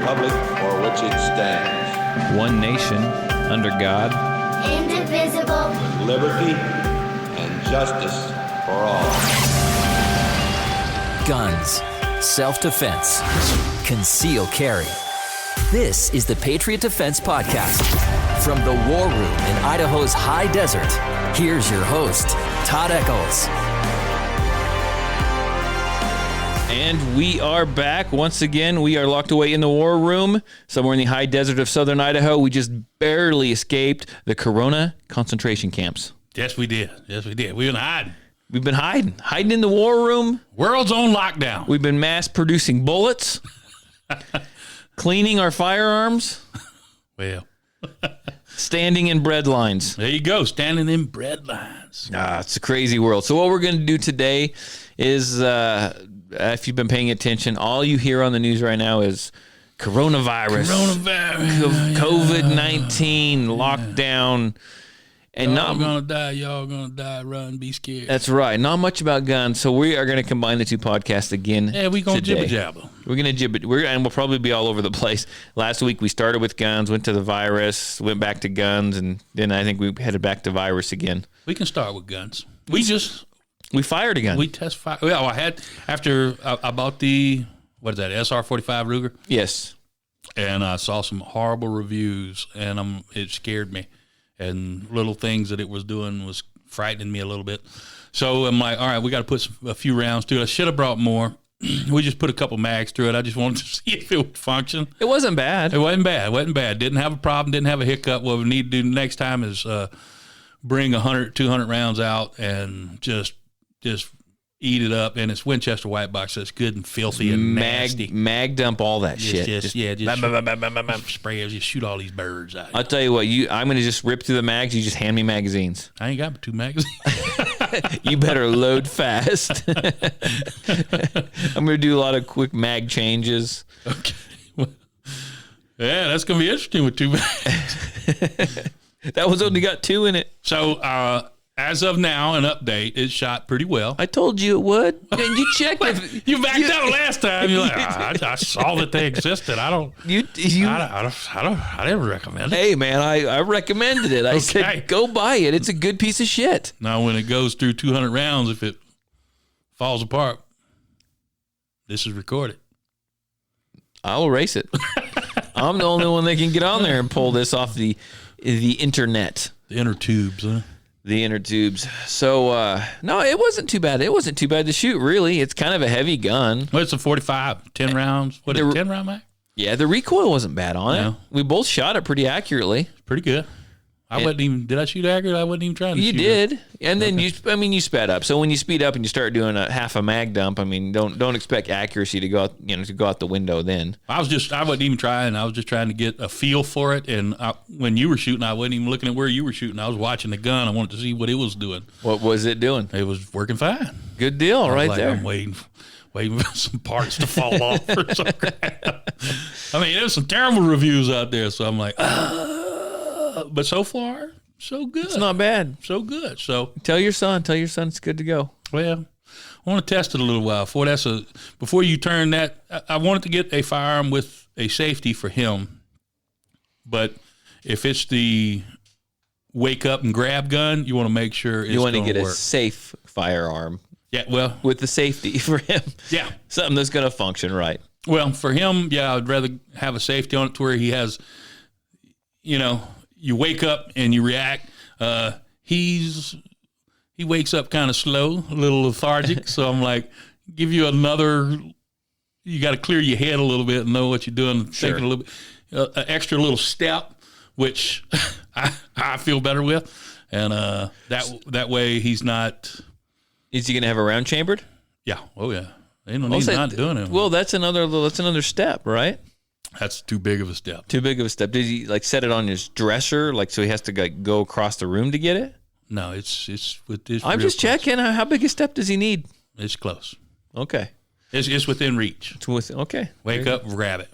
republic for which it stands. One nation, under God. Indivisible. With liberty and justice for all. Guns, self-defense, concealed carry. This is the Patriot Defense Podcast. From the War Room in Idaho's high desert, here's your host, Todd Echols. And we are back. Once again, we are locked away in the war room, somewhere in the high desert of southern Idaho. We just barely escaped the Corona concentration camps. Yes, we did. We've been hiding. We've been hiding in the war room. World's on lockdown. We've been mass producing bullets, cleaning our firearms. Well, standing in bread lines. There you go, standing in bread lines. It's a crazy world. So what we're going to do today is, if you've been paying attention, all you hear on the news right now is coronavirus, COVID-19, lockdown. And y'all gonna die, run, be scared. That's right. Not much about guns. So we are going to combine the two podcasts again. Yeah, we're going to today. jibber-jabber. We're going to jibber. And we'll probably be all over the place. Last week we started with guns, went to the virus, went back to guns, and then I think we headed back to virus again. We can start with guns. We fired a gun. We test fire. Well, after I bought the, what is that, SR-45 Ruger? Yes. And I saw some horrible reviews, and it scared me. And little things that it was doing was frightening me a little bit. So I'm like, all right, we got to put a few rounds through it. I should have brought more. We just put a couple mags through it. I just wanted to see if it would function. It wasn't bad. It wasn't bad. Didn't have a problem. Didn't have a hiccup. What we need to do next time is bring 100, 200 rounds out and just eat it up. And it's Winchester white box, so it's good and filthy and nasty. Mag dump all that shit. Just spray it. Just shoot all these birds out. I'll tell you what. I'm going to just rip through the mags. You just hand me magazines. I ain't got 2 magazines. You better load fast. I'm going to do a lot of quick mag changes. Okay. Yeah, that's going to be interesting with 2 mags. That one's only got 2 in it. So, as of now, an update, it shot pretty well. I told you it would. And you checked it. You backed out last time. You're like, I saw that they existed. I didn't recommend it. Hey, man, I recommended it. I said, go buy it. It's a good piece of shit. Now, when it goes through 200 rounds, if it falls apart, this is recorded. I'll erase it. I'm the only one that can get on there and pull this off the internet. The inner tubes, huh? The inner tubes. So, no, it wasn't too bad. It wasn't too bad to shoot, really. It's kind of a heavy gun. Well, it's a 45, 10 rounds. What is it, 10 round mag? Yeah, the recoil wasn't bad on it. No. We both shot it pretty accurately. Pretty good. Did I shoot accurate? I wasn't even trying to shoot. You did. And then you sped up. So when you speed up and you start doing a half a mag dump, don't expect accuracy to go out the window then. I wasn't even trying. I was just trying to get a feel for it. And when you were shooting, I wasn't even looking at where you were shooting. I was watching the gun. I wanted to see what it was doing. What was it doing? It was working fine. Good deal, right there. I'm waiting for some parts to fall off or some crap. There's some terrible reviews out there. So I'm like, but so far, so good. It's not bad. So good. So tell your son it's good to go. Well, I want to test it a little while. Before you turn that, I wanted to get a firearm with a safety for him. But if it's the wake up and grab gun, you want to make sure it's going to work. You want to get a safe firearm. Yeah, well, with the safety for him. Yeah, something that's going to function right. Well, for him, yeah, I'd rather have a safety on it to where he has, you wake up and you react. He wakes up kind of slow, a little lethargic. So I'm like, give you another. You got to clear your head a little bit and know what you're doing. Sure. Take a little bit, an extra little step, which I feel better with, and that way he's not. Is he going to have a round chambered? Yeah. Oh yeah. Ain't no need not doing it. Well, that's another step, right? That's too big of a step. Too big of a step. Did he set it on his dresser, so he has to go across the room to get it? No, it's with this. I'm just checking. How big a step does he need? It's close. Okay. It's within reach. Okay. Wake up, grab it.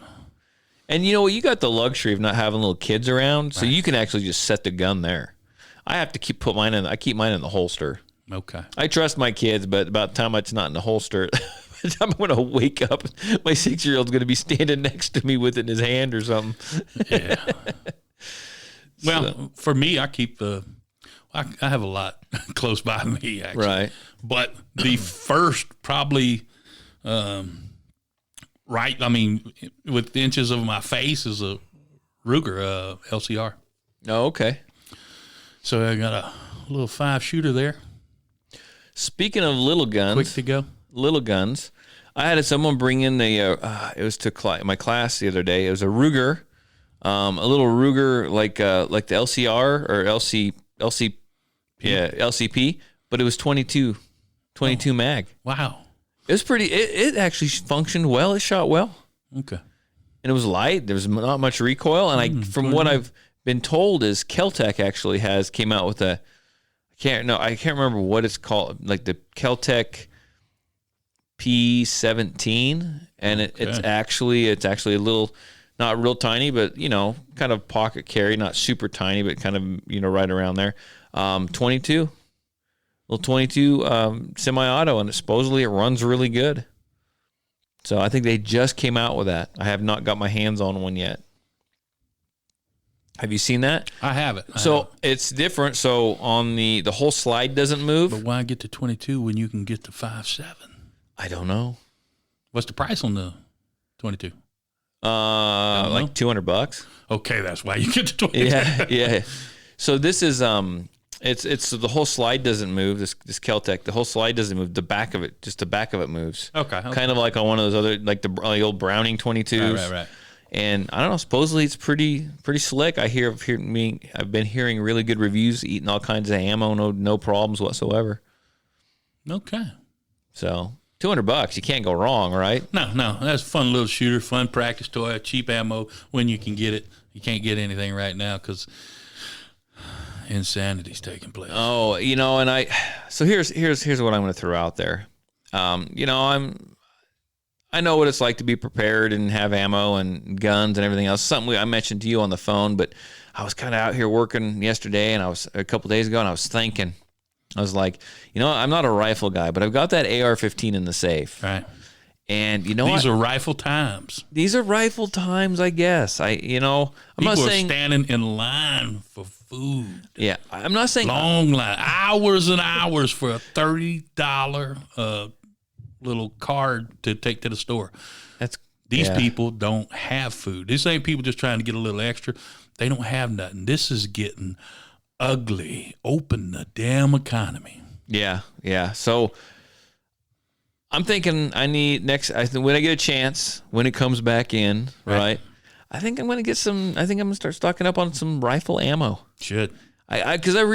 And you know what? You got the luxury of not having little kids around, so you can actually just set the gun there. I have to keep mine in the holster. Okay. I trust my kids, but about the time it's not in the holster, I'm going to wake up. My 6-year-old's going to be standing next to me with it in his hand or something. Yeah. Well, for me, I keep I have a lot close by me, actually. Right. But the first probably with inches of my face is a Ruger LCR. Oh, okay. So I got a little 5-shooter there. Speaking of little guns. Quick to go. Little guns. I had someone bring in it was to my class the other day. It was a Ruger, a little Ruger like the LCR or LCP, but it was 22 mag. Wow. It was pretty. It actually functioned well. It shot well, Okay. and it was light. There was not much recoil, and from what I've been told is Keltec actually came out with I can't remember what it's called, like the Keltec P17, and it's actually a little, not real tiny, but kind of pocket carry, not super tiny, but kind of right around there. 22 semi-auto, and supposedly it runs really good. So I think they just came out with that. I have not got my hands on one yet. Have you seen that? I have it. It's different. So on the whole slide doesn't move. But why get to 22 when you can get to 5.7? I don't know. What's the price on the 22? Like $200. Okay, that's why you get to 22. Yeah. So this is it's the whole slide doesn't move. This Keltec, the whole slide doesn't move. The back of it moves. Okay. Kind of like on one of those other, like the old Browning 22s. Right. And I don't know. Supposedly it's pretty slick. I've been hearing really good reviews, eating all kinds of ammo, no problems whatsoever. Okay. So $200, you can't go wrong, right? No, that's a fun little shooter, fun practice toy, cheap ammo when you can get it. You can't get anything right now because insanity's taking place. Oh, and so here's what I'm going to throw out there. I know what it's like to be prepared and have ammo and guns and everything else. Something I mentioned to you on the phone, but I was kind of out here working yesterday, and I was a couple days ago, and I was thinking, I was like, I'm not a rifle guy, but I've got that AR-15 in the safe. Right. And these are rifle times. These are rifle times, I guess. I'm People not are saying standing in line for food. Yeah, I'm not saying Long line, hours and hours for a $30 little card to take to the store. These people don't have food. These ain't people just trying to get a little extra. They don't have nothing. This is getting ugly. Open the damn economy. Yeah. So I'm thinking when I get a chance, when it comes back in, right? I think I'm going to start stocking up on some rifle ammo. Should. Because I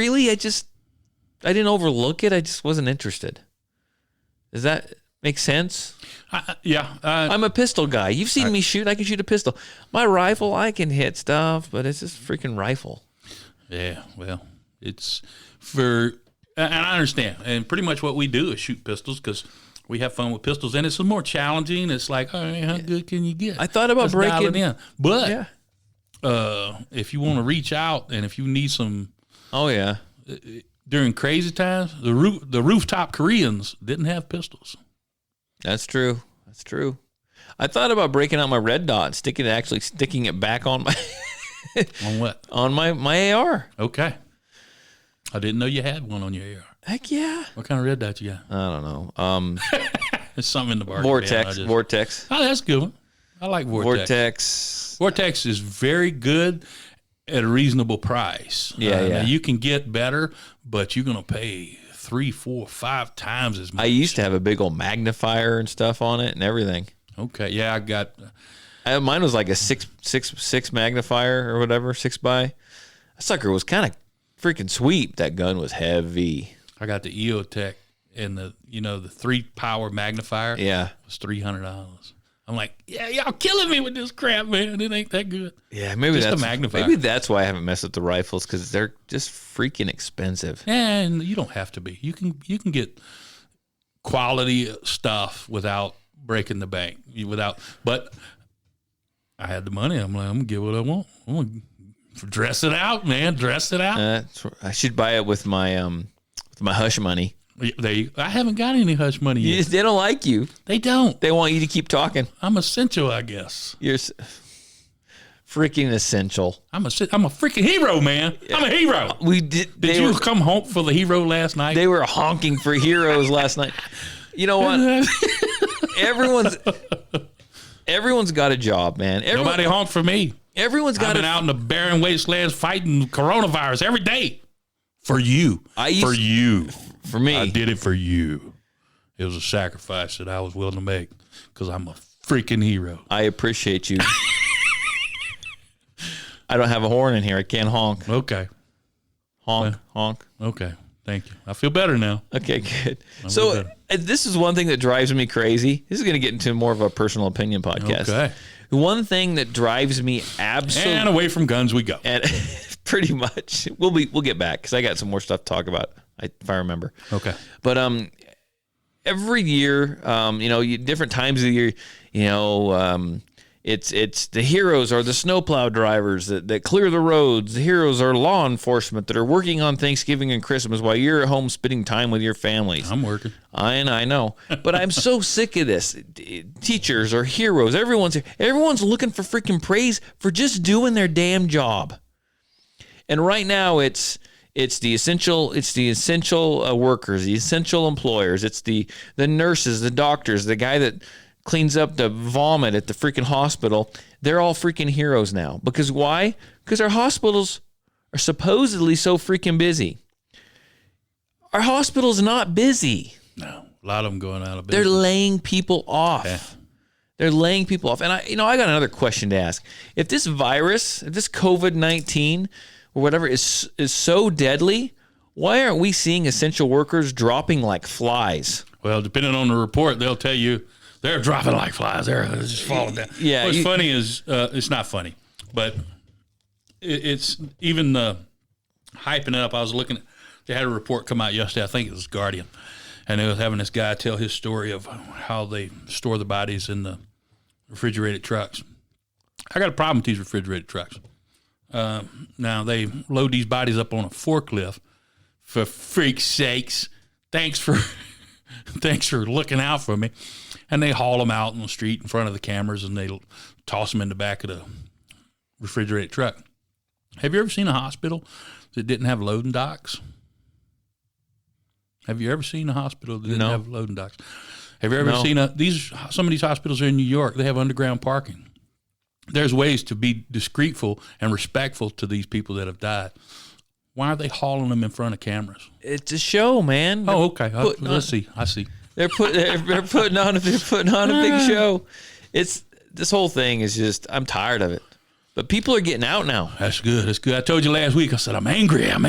didn't overlook it. I just wasn't interested. Does that make sense? I'm a pistol guy. You've seen me shoot. I can shoot a pistol. My rifle, I can hit stuff, but it's just freaking rifle. Yeah, well, it's and I understand. And pretty much what we do is shoot pistols because we have fun with pistols, and it's more challenging. It's like, all right, how good can you get? I thought about breaking it in, but if you want to reach out and if you need some, during crazy times, the rooftop Koreans didn't have pistols. That's true. I thought about breaking out my red dot, sticking it back on my on what? On my AR. Okay. I didn't know you had one on your AR. Heck yeah. What kind of red dot you got? I don't know. There's something in the bar. Vortex. Oh, that's a good one. I like Vortex. Vortex is very good at a reasonable price. Yeah. You can get better, but you're going to pay 3, 4, 5 times as much. I used to have a big old magnifier and stuff on it and everything. Okay. Yeah, I got. Mine was like a six magnifier or whatever, 6x. That sucker was kind of freaking sweet. That gun was heavy. I got the EOTech and the 3-power magnifier. Yeah. It was $300. I'm like, yeah, y'all killing me with this crap, man. It ain't that good. Yeah, maybe just that's a magnifier. Maybe that's why I haven't messed with the rifles, because they're just freaking expensive. And you don't have to be. You can get quality stuff without breaking the bank. But I had the money. I'm like, I'm gonna get what I want. I'm gonna dress it out, man. Dress it out. I should buy it with my hush money. I haven't got any hush money yet. They don't like you. They don't. They want you to keep talking. I'm essential, I guess. You're freaking essential. I'm a freaking hero, man. I'm a hero. Did you come home for the hero last night? They were honking for heroes last night. You know what? Everyone's got a job, man. Nobody honked for me. Everyone's got. I've been out in the barren wastelands fighting coronavirus every day for you. For me, I did it for you. It was a sacrifice that I was willing to make because I'm a freaking hero. I appreciate you. I don't have a horn in here. I can't honk. Okay. Honk. Okay. Thank you. I feel better now. Okay, good. So this is one thing that drives me crazy. This is going to get into more of a personal opinion podcast. Okay. One thing that drives me absolutely... And away from guns we go. And pretty much. We'll get back because I got some more stuff to talk about, if I remember. Okay. But every year, different times of the year, it's the heroes are the snowplow drivers that clear the roads. The heroes are law enforcement that are working on Thanksgiving and Christmas while you're at home spending time with your families. I'm working. I know. But I'm so sick of this. Teachers are heroes. Everyone's looking for freaking praise for just doing their damn job. And right now it's the essential workers, the essential employers. It's the nurses, the doctors, the guy that cleans up the vomit at the freaking hospital. They're all freaking heroes now. Because why? Because our hospitals are supposedly so freaking busy. Our hospital's not busy. No, a lot of them going out of business. They're laying people off. Yeah. They're laying people off. And I got another question to ask. If this virus, if this COVID-19 or whatever is so deadly, why aren't we seeing essential workers dropping like flies? Well, depending on the report, they'll tell you they're dropping like flies. They're just falling down. Yeah. What's funny is it's not funny, but it's even hyping it up. I was looking. They had a report come out yesterday. I think it was Guardian, and they was having this guy tell his story of how they store the bodies in the refrigerated trucks. I got a problem with these refrigerated trucks. Now they load these bodies up on a forklift. For freak's sakes, thanks for looking out for me. And they haul them out in the street in front of the cameras, and they toss them in the back of the refrigerated truck. Have you ever seen a hospital that didn't have loading docks? Have you ever seen a hospital that didn't have loading docks? Have you ever seen some of these hospitals are in New York? They have underground parking. There's ways to be discreetful and respectful to these people that have died. Why are they hauling them in front of cameras? It's a show, man. Oh, okay. Let's see. I see. They're putting on a big show. This whole thing is just, I'm tired of it. But people are getting out now. That's good. I told you last week, I said, I'm angry. And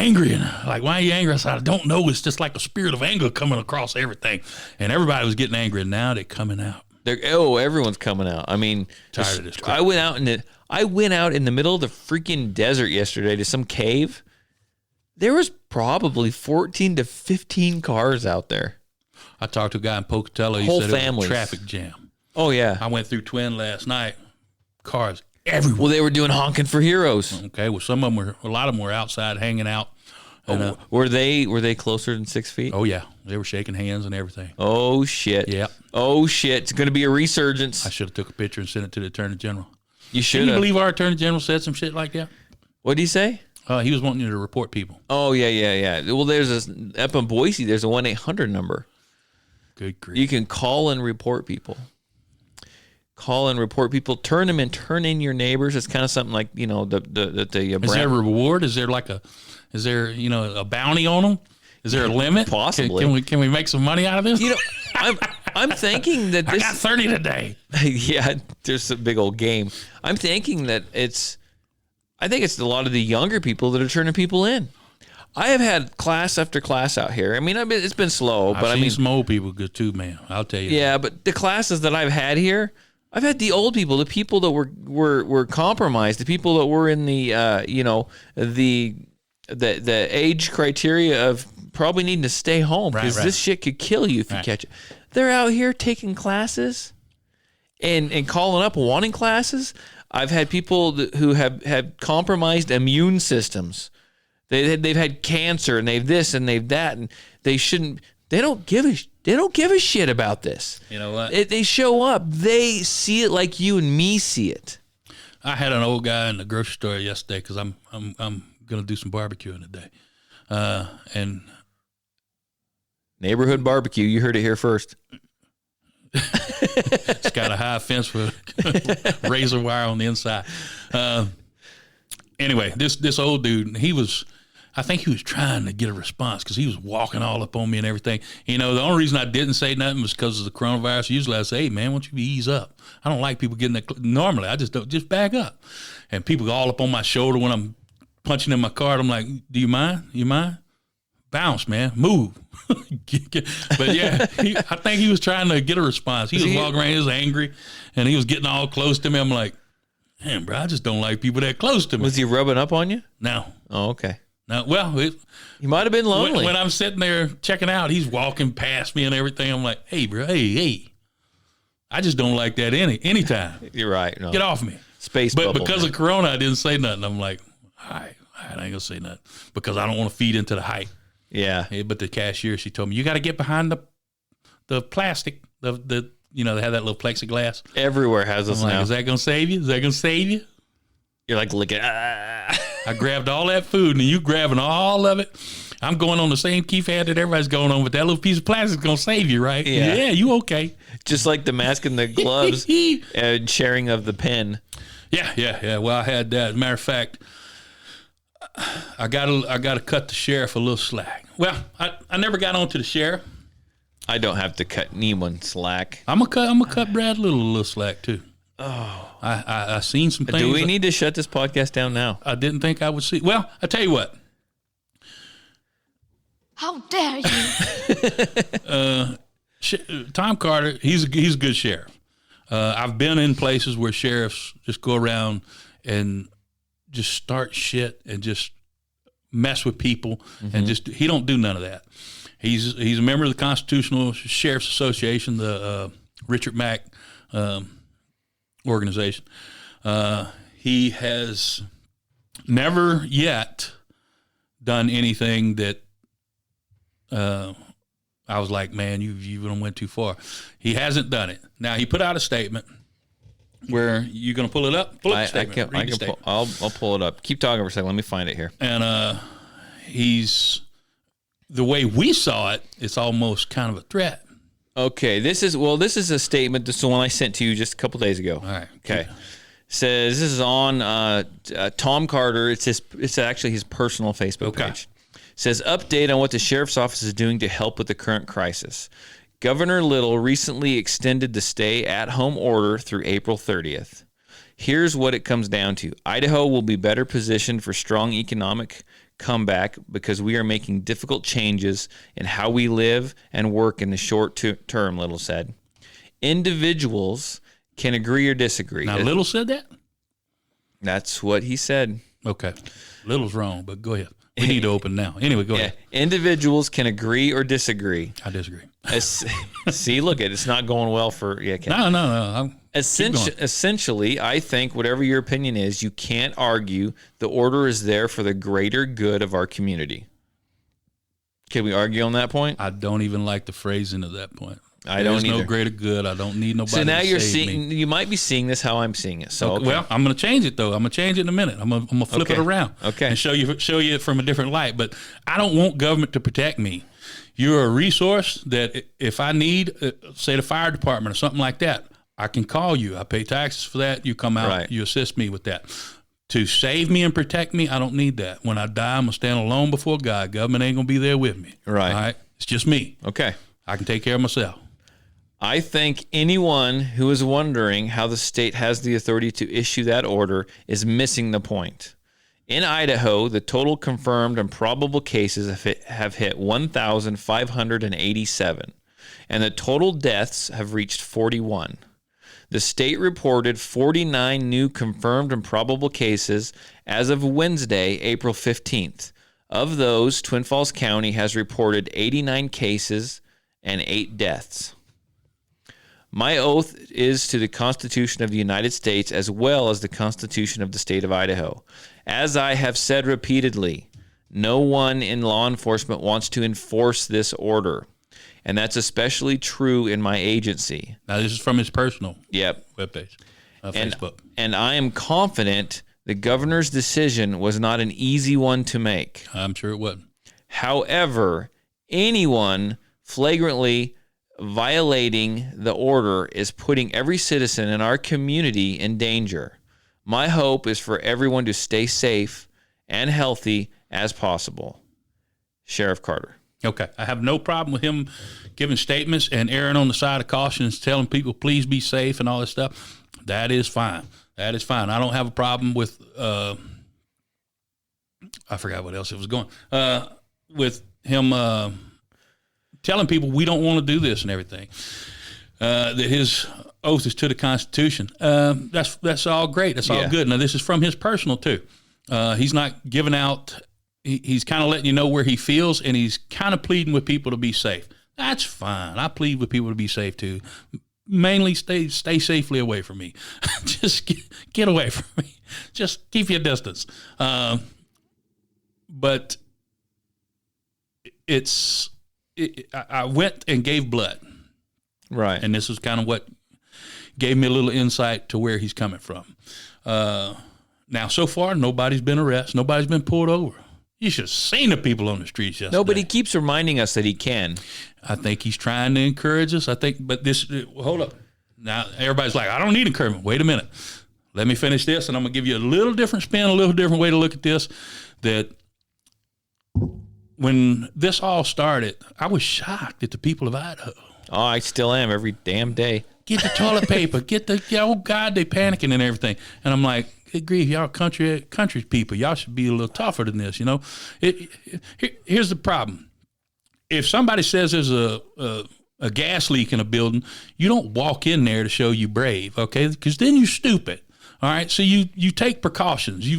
like, why are you angry? I said, I don't know. It's just like a spirit of anger coming across everything. And everybody was getting angry, and now they're coming out. Everyone's coming out. I mean, tired of this crap. I went out in the middle of the freaking desert yesterday to some cave. There was probably 14 to 15 cars out there. I talked to a guy in Pocatello. He said it was a traffic jam. Oh, yeah. I went through Twin last night. Cars everywhere. Well, they were doing honking for heroes. Okay. Well, a lot of them were outside hanging out. And, were they closer than 6 feet? Oh, yeah. They were shaking hands and everything. Oh, shit. Yeah. Oh, shit. It's going to be a resurgence. I should have took a picture and sent it to the Attorney General. You should have. Can you believe our Attorney General said some shit like that? What did he say? He was wanting you to report people. Oh, yeah. Well, up in Boise, there's a 1-800 number. Good grief. You can call and report people. Turn them in. Turn in your neighbors. It's kind of something like, the Is there a reward? Is there a bounty on them? Is there a limit? Possibly. Can we make some money out of this? I'm thinking that this. I got 30 today. Yeah, there's a big old game. I'm thinking that I think it's a lot of the younger people that are turning people in. I have had class after class out here. I mean, it's been slow, but I've seen some old people good too, man. I'll tell you. Yeah, but the classes that I've had here, I've had the old people, the people that were compromised, the people that were in the the age criteria of probably needing to stay home because this shit could kill you if you catch it. They're out here taking classes and calling up wanting classes. I've had people who have had compromised immune systems. They've had cancer and they've this and they've that, and they shouldn't. They don't give a shit about this. You know what? They show up. They see it like you and me see it. I had an old guy in the grocery store yesterday because I'm gonna do some barbecuing today, and Neighborhood barbecue. You heard it here first. it's got a high fence with razor wire on the inside. Anyway, this old dude, I think he was trying to get a response because he was walking all up on me and everything. You know, the only reason I didn't say nothing was because of the coronavirus. Usually I say, hey, man, why don't you ease up? I don't like people getting that. Normally, I just back up. And people go all up on my shoulder when I'm punching in my card. I'm like, do you mind? You mind? Bounce, man. Move. But yeah, I think he was trying to get a response. He was walking around, he was angry, and he was getting all close to me. I'm like, man, bro, I just don't like people that close to me. Was he rubbing up on you? No. Oh, okay. No, well, you might have been lonely. When I'm sitting there checking out, he's walking past me and everything. I'm like, hey, bro, hey. I just don't like that anytime. You're right. No. Get off me. Space But bubble, because man. of Corona, I didn't say nothing. I'm like, all right, I ain't going to say nothing because I don't want to feed into the hype. Yeah. But the cashier, she told me, you got to get behind the plastic, they have that little plexiglass. Everywhere has this I'm now. like, is that going to save you? Is that going to save you? You're like licking. I grabbed all that food, and you grabbing all of it. I'm going on the same key fad that everybody's going on, but that little piece of plastic is going to save you, right? Yeah. You okay. Just like the mask and the gloves and sharing of the pen. Yeah. Well, I had that. As a matter of fact, I got to cut the sheriff a little slack. Well, I never got on to the sheriff. I don't have to cut anyone slack. I'm gonna cut Brad Little a little slack too. Oh, I seen some things. Do we need to shut this podcast down now? I didn't think I would see. Well, I tell you what. How dare you? Tom Carter, he's a good sheriff. I've been in places where sheriffs just go around and just start shit and just mess with people, and he don't do none of that. He's a member of the Constitutional Sheriff's Association, the Richard Mack organization. He has never yet done anything that I was like, man, you went too far. He hasn't done it. Now, he put out a statement where you're going to pull it up? Pull up the statement. I'll pull it up. Keep talking for a second. Let me find it here. And he's, the way we saw it, it's almost kind of a threat. Okay, this is a statement. This is the one I sent to you just a couple days ago. All right. Okay. Says this is on Tom Carter. It's actually his personal Facebook page. Says update on what the sheriff's office is doing to help with the current crisis. Governor Little recently extended the stay-at-home order through April 30th. Here's what it comes down to. Idaho will be better positioned for strong economic comeback because we are making difficult changes in how we live and work in the short term, Little said. Individuals can agree or disagree. Now, Little said that? That's what he said. Okay. Little's wrong, but go ahead. We need to open now. Anyway, go ahead. Individuals can agree or disagree. I disagree. See, look, it's not going well for you. No. Essentially, I think whatever your opinion is, you can't argue. The order is there for the greater good of our community. Can we argue on that point? I don't even like the phrasing of that point. I don't either. There's no greater good. I don't need nobody. So now to you're save seeing. me. You might be seeing this how I'm seeing it. So okay. Well, I'm going to change it though. I'm going to change it in a minute. I'm going to flip it around. Okay. And show you it from a different light. But I don't want government to protect me. You're a resource that if I need, say, the fire department or something like that, I can call you. I pay taxes for that. You come out. Right. You assist me with that. To save me and protect me, I don't need that. When I die, I'm going to stand alone before God. Government ain't going to be there with me. Right. All right. It's just me. Okay. I can take care of myself. I think anyone who is wondering how the state has the authority to issue that order is missing the point. In Idaho, the total confirmed and probable cases have hit 1,587, and the total deaths have reached 41. The state reported 49 new confirmed and probable cases as of Wednesday, April 15th. Of those, Twin Falls County has reported 89 cases and 8 deaths. My oath is to the Constitution of the United States as well as the Constitution of the state of Idaho. As I have said repeatedly, no one in law enforcement wants to enforce this order. And that's especially true in my agency. Now, this is from his personal webpage, Facebook. And I am confident the governor's decision was not an easy one to make. I'm sure it wasn't. However, anyone flagrantly violating the order is putting every citizen in our community in danger. My hope is for everyone to stay safe and healthy as possible. Sheriff Carter. Okay. I have no problem with him giving statements and erring on the side of caution and telling people, please be safe and all this stuff. That is fine. That is fine. I don't have a problem with, I forgot what else it was going, with him telling people we don't want to do this and everything. That his oath is to the Constitution. That's all great. That's all good. Now, this is from his personal, too. He's not giving out, he's kind of letting you know where he feels, and he's kind of pleading with people to be safe. That's fine. I plead with people to be safe, too. Mainly stay safely away from me. Just get away from me. Just keep your distance. But I went and gave blood. Right. And this is kind of what gave me a little insight to where he's coming from. Now, so far, nobody's been arrested. Nobody's been pulled over. You should have seen the people on the streets yesterday. Nobody keeps reminding us that he can. I think he's trying to encourage us. But hold up. Now, everybody's like, I don't need encouragement. Wait a minute. Let me finish this, and I'm going to give you a little different spin, a little different way to look at this. That when this all started, I was shocked at the people of Idaho. Oh, I still am every damn day. Get the toilet paper. Oh, God, they panicking and everything. And I'm like, good grief, y'all country people. Y'all should be a little tougher than this, you know. Here's the problem. If somebody says there's a gas leak in a building, you don't walk in there to show you brave, okay? Because then you're stupid, all right? So you take precautions.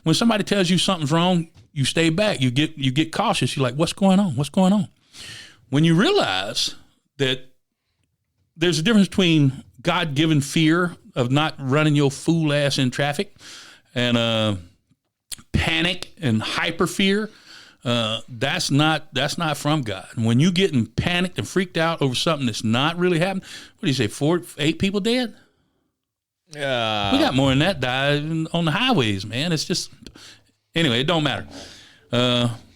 When somebody tells you something's wrong, you stay back. You get cautious. You're like, what's going on? What's going on? When you realize that there's a difference between God-given fear of not running your fool ass in traffic and panic and hyper fear, that's not from God. And when you getting panicked and freaked out over something that's not really happening, what do you say, 8 people dead? We got more than that died on the highways, man. It's just, anyway, it don't matter.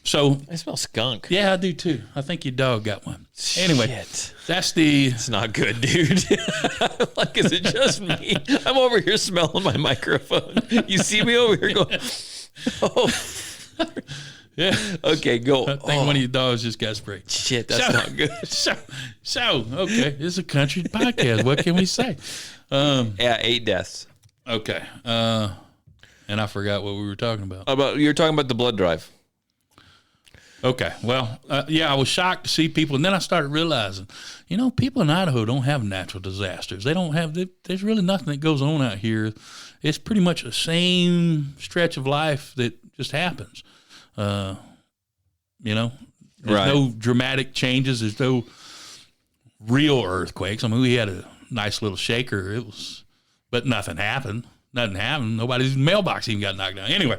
So I smell skunk. Yeah, I do too. I think your dog got one. Anyway, Shit. It's not good, dude. Like, is it just me? I'm over here smelling my microphone. You see me over here going, oh. Yeah. Okay, go. I think one of your dogs just got sprayed. Shit, that's not good. So, okay, it's a country podcast. What can we say? 8 deaths. Okay. And I forgot what we were talking about. You're talking about the blood drive. Okay. Well, I was shocked to see people. And then I started realizing, people in Idaho don't have natural disasters. There's really nothing that goes on out here. It's pretty much the same stretch of life that just happens. There's no dramatic changes. There's no real earthquakes. I mean, we had a nice little shaker. But nothing happened. Nothing happened. Nobody's mailbox even got knocked down. Anyway.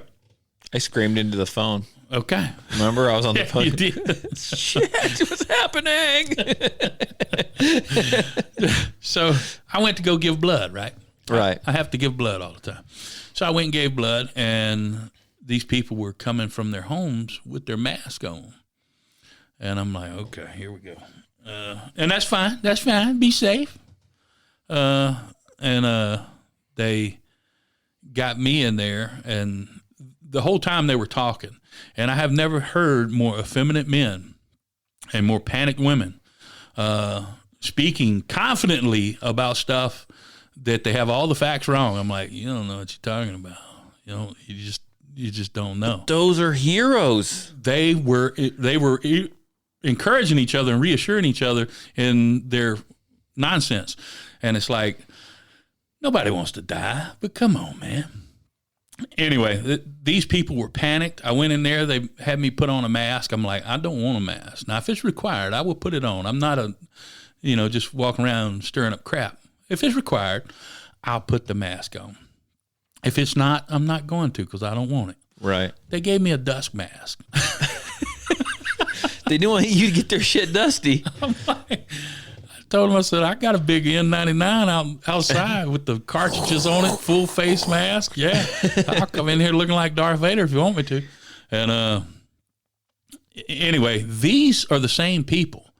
I screamed into the phone. Okay. Remember, I was on the phone. You did. Shit, what's happening? So I went to go give blood, right? Right. I have to give blood all the time. So I went and gave blood, and these people were coming from their homes with their mask on. And I'm like, okay, here we go. And that's fine. That's fine. Be safe. And they got me in there, and the whole time they were talking, and I have never heard more effeminate men and more panicked women speaking confidently about stuff that they have all the facts wrong. I'm like, you don't know what you're talking about. You just don't know. Those are heroes. They were encouraging each other and reassuring each other in their nonsense. And it's like, nobody wants to die, but come on, man. Anyway, these people were panicked. I went in there. They had me put on a mask. I'm like, I don't want a mask. Now, if it's required, I will put it on. I'm not just walking around stirring up crap. If it's required, I'll put the mask on. If it's not, I'm not going to because I don't want it. Right. They gave me a dust mask. They didn't want you to get their shit dusty. I told him, I said, I got a big N99 outside with the cartridges on it, full face mask. Yeah, I'll come in here looking like Darth Vader if you want me to. And anyway, these are the same people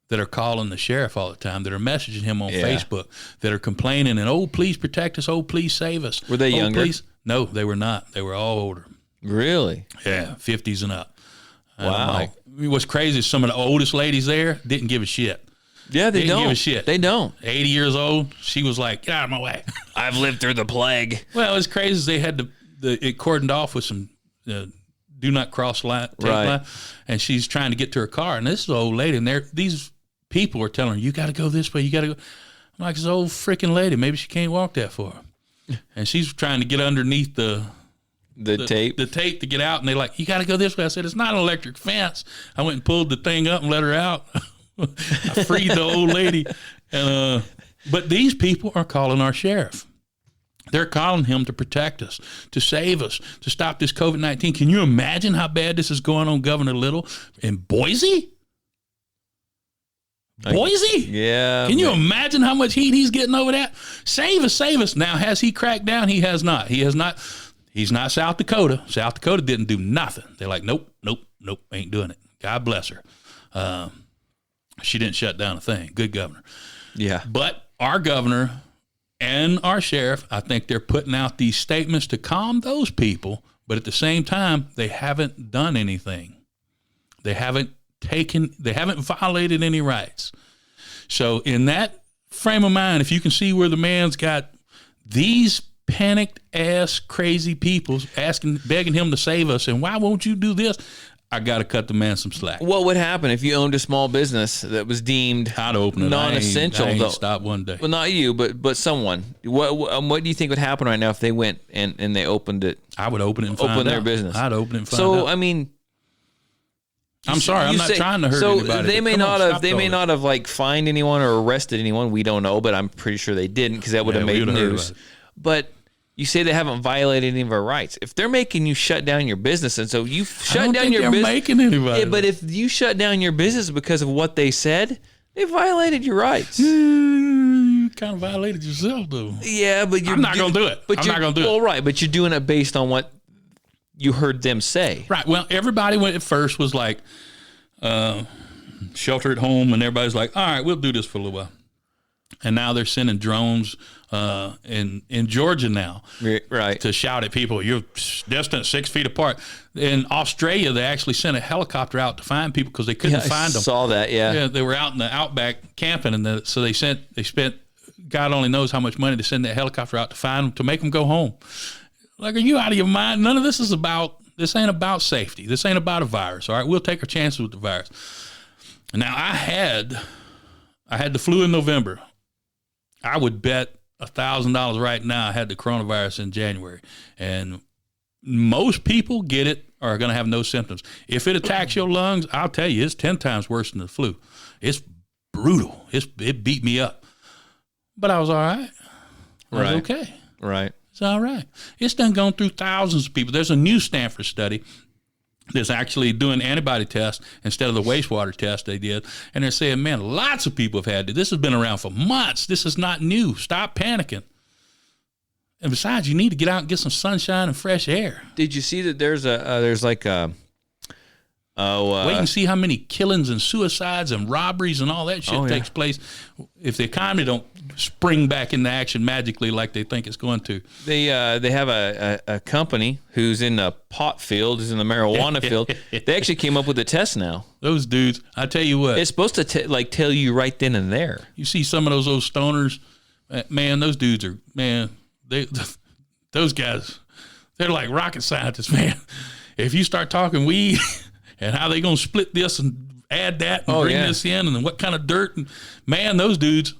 that are calling the sheriff all the time, that are messaging him on Facebook, that are complaining and, oh, please protect us. Oh, please save us. Were they younger? Please. No, they were not. They were all older. Really? Yeah, 50s and up. And Wow. I'm like, what's crazy is some of the oldest ladies there didn't give a shit. Yeah, they Didn't don't. give a shit. They don't. 80 years old, she was like, get out of my way. I've lived through the plague. Well, it's crazy is they had it cordoned off with some do not cross line, tape line, and she's trying to get to her car. And this is an old lady, and these people are telling her, you got to go this way, you got to go. I'm like, this old freaking lady, maybe she can't walk that far. And she's trying to get underneath the tape. the tape to get out, and they're like, you got to go this way. I said, it's not an electric fence. I went and pulled the thing up and let her out. I freed the old lady. And but these people are calling our sheriff. They're calling him to protect us, to save us, to stop this COVID-19. Can you imagine how bad this is going on Governor Little in Boise? Boise? Yeah. Can you imagine how much heat he's getting over that? Save us, save us. Now, has he cracked down? He has not. He has not. He's not South Dakota. South Dakota didn't do nothing. They're like, nope, ain't doing it. God bless her. She didn't shut down a thing. Good governor. Yeah. But our governor and our sheriff, I think they're putting out these statements to calm those people, but at the same time, they haven't done anything. They haven't violated any rights. So in that frame of mind, if you can see where the man's got these panicked ass crazy people begging him to save us, and why won't you do this? I got to cut the man some slack. What would happen if you owned a small business that was deemed I'd open it. non-essential? I ain't though? stop one day. Well, not you, but someone. What do you think would happen right now if they went and they opened it? I would open it and find out. Open their business. I'd open it and find out. So I mean, I'm sorry, I'm not trying to hurt anybody. So they but may come on, not have. stop They all may this. not have like fined anyone or arrested anyone. We don't know, but I'm pretty sure they didn't because that would have Yeah, we made would've heard news. about it. But you say they haven't violated any of our rights. If they're making you shut down your business, and so you shut down your business, making anybody. yeah, but if you shut down your business because of what they said, they violated your rights. You kind of violated yourself, though. Yeah, but I'm not gonna do it. I'm not gonna do it. Well, right, but you're doing it based on what you heard them say. Right. Well, everybody went at first was like shelter at home, and everybody's like, all right, we'll do this for a little while. And now they're sending drones in Georgia now Right. to shout at people, you're distant 6 feet apart. In Australia, they actually sent a helicopter out to find people because they couldn't find them. I saw that, yeah. Yeah, they were out in the outback camping, and so they spent, God only knows how much money to send that helicopter out to find them, to make them go home. Like, are you out of your mind? None of this ain't about safety. This ain't about a virus, all right? We'll take our chances with the virus. Now, I had the flu in November. I would bet $1,000 right now I had the coronavirus in January. And most people get it or are going to have no symptoms. If it attacks your lungs, I'll tell you, it's 10 times worse than the flu. It's brutal. It beat me up. But I was all right. I was okay. Right. It's all right. It's done gone through thousands of people. There's a new Stanford study that's actually doing antibody tests instead of the wastewater test they did. And they're saying, man, lots of people have had it. This has been around for months. This is not new. Stop panicking. And besides, you need to get out and get some sunshine and fresh air. Did you see that there's like a wait and see how many killings and suicides and robberies and all that shit takes place if the economy don't spring back into action magically like they think it's going to. They have a company who's in the pot field, who's in the marijuana field. They actually came up with a test now. Those dudes, I tell you what. It's supposed to tell you right then and there. You see some of those old stoners, man, those dudes are, man, those guys, they're like rocket scientists, man. If you start talking weed and how they going to split this and add that and bring this in and what kind of dirt, and man, those dudes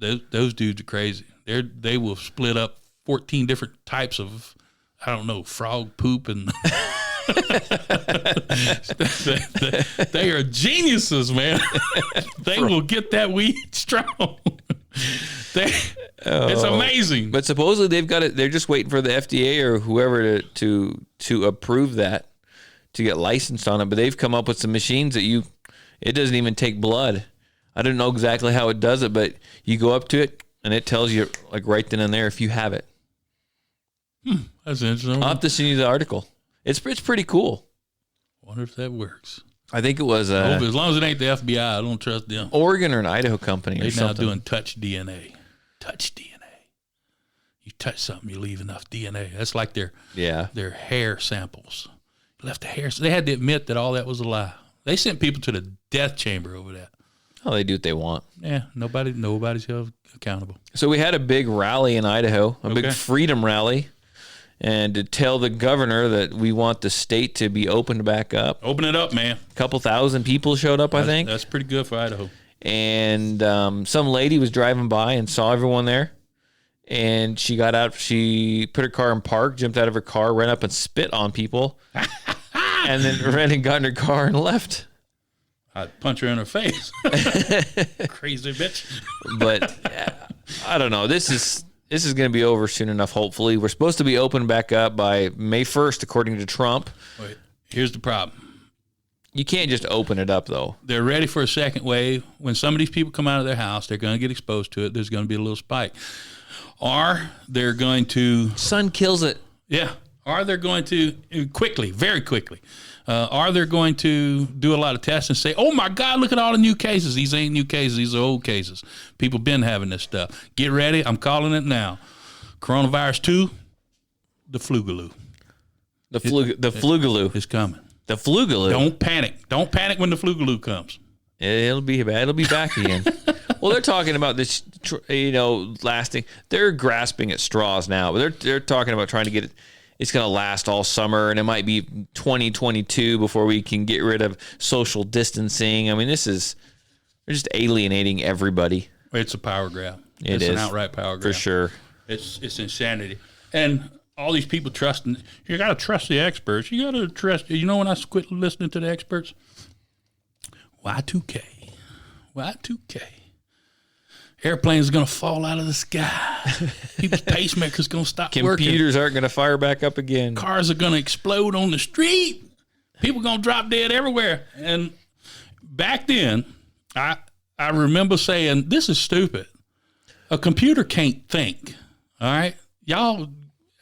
are crazy. They will split up 14 different types of, I don't know, frog poop and they are geniuses, man. They will get that weed strong. It's amazing. But supposedly they've got it. They're just waiting for the FDA or whoever to approve that to get licensed on it, but they've come up with some machines that it doesn't even take blood. I don't know exactly how it does it, but you go up to it and it tells you like right then and there if you have it. That's interesting. I'll have to send you the article. It's pretty cool. Wonder if that works. I think it was As long as it ain't the FBI, I don't trust them. Oregon or an Idaho company or They're now something. doing touch DNA. Touch DNA. You touch something, you leave enough DNA. That's like their hair samples. Left the hair. So they had to admit that all that was a lie. They sent people to the death chamber over that. Oh, they do what they want. Yeah, nobody's held accountable. So we had a big rally in Idaho, a big freedom rally, and to tell the governor that we want the state to be opened back up. Open it up, man. A couple thousand people showed up, I think. That's pretty good for Idaho. And some lady was driving by and saw everyone there. And she got out. She put her car in park, jumped out of her car, ran up and spit on people, and then ran and got in her car and left. I'd punch her in her face. Crazy bitch. But I don't know. This is going to be over soon enough, hopefully. We're supposed to be open back up by May 1st, according to Trump. Wait, here's the problem. You can't just open it up, though. They're ready for a second wave. When some of these people come out of their house, they're going to get exposed to it. There's going to be a little spike. Or they're going to... Sun kills it. Yeah. Or they're going to, quickly, very quickly, or they're going to do a lot of tests and say, oh, my God, look at all the new cases. These ain't new cases. These are old cases. People been having this stuff. Get ready. I'm calling it now. Coronavirus 2, the flugaloo. The flugaloo is coming. The flugaloo. Don't panic. Don't panic when the flugaloo comes. It'll be bad. It'll be back again. Well, they're talking about this, lasting. They're grasping at straws now, but they're talking about trying to get it. It's going to last all summer, and it might be 2022 before we can get rid of social distancing. I mean, they're just alienating everybody. It's a power grab. It's an outright power grab. For sure. It's insanity. And all these people trusting, you got to trust the experts. You got to trust, when I quit listening to the experts? Y2K. Airplanes are going to fall out of the sky. People's pacemakers going to stop working. Computers aren't going to fire back up again. Cars are going to explode on the street. People going to drop dead everywhere. And back then, I remember saying, this is stupid. A computer can't think. All right? Y'all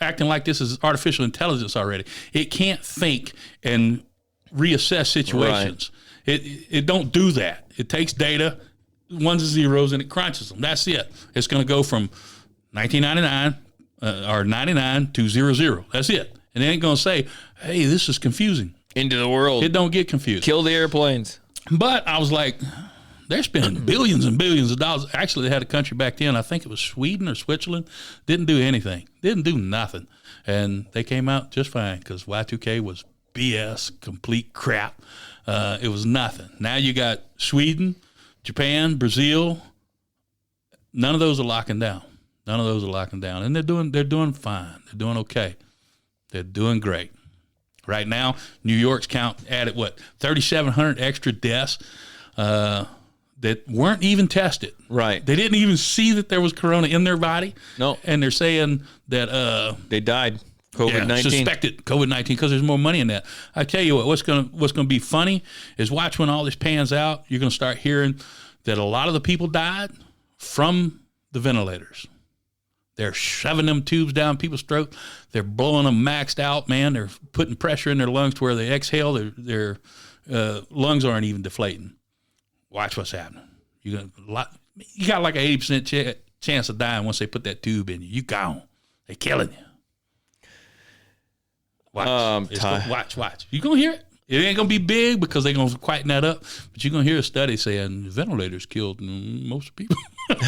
acting like this is artificial intelligence already. It can't think and reassess situations. Right. It don't do that. It takes data, ones and zeros, and it crunches them. That's it. It's going to go from 1999 or 99 to 00. That's it. And it ain't going to say, hey, this is confusing. Into the world. It don't get confused. Kill the airplanes. But I was like, they're spending billions and billions of dollars. Actually, they had a country back then, I think it was Sweden or Switzerland, didn't do anything. Didn't do nothing. And they came out just fine because Y2K was BS, complete crap. It was nothing. Now you got Sweden, Japan, Brazil. None of those are locking down. And they're doing fine. They're doing okay. They're doing great. Right now, New York's added 3,700 extra deaths that weren't even tested. Right. They didn't even see that there was corona in their body. No. And they're saying that they died. COVID-19. Suspected COVID-19 because there's more money in that. I tell you what's going to be funny is watch when all this pans out. You're going to start hearing that a lot of the people died from the ventilators. They're shoving them tubes down people's throat. They're blowing them maxed out, man. They're putting pressure in their lungs to where they exhale. Their lungs aren't even deflating. Watch what's happening. You got like an 80% chance of dying once they put that tube in you. You gone. They're killing you. Watch. Watch. You're going to hear it. It ain't going to be big because they're going to quieten that up, but you're going to hear a study saying ventilators killed most people. Keep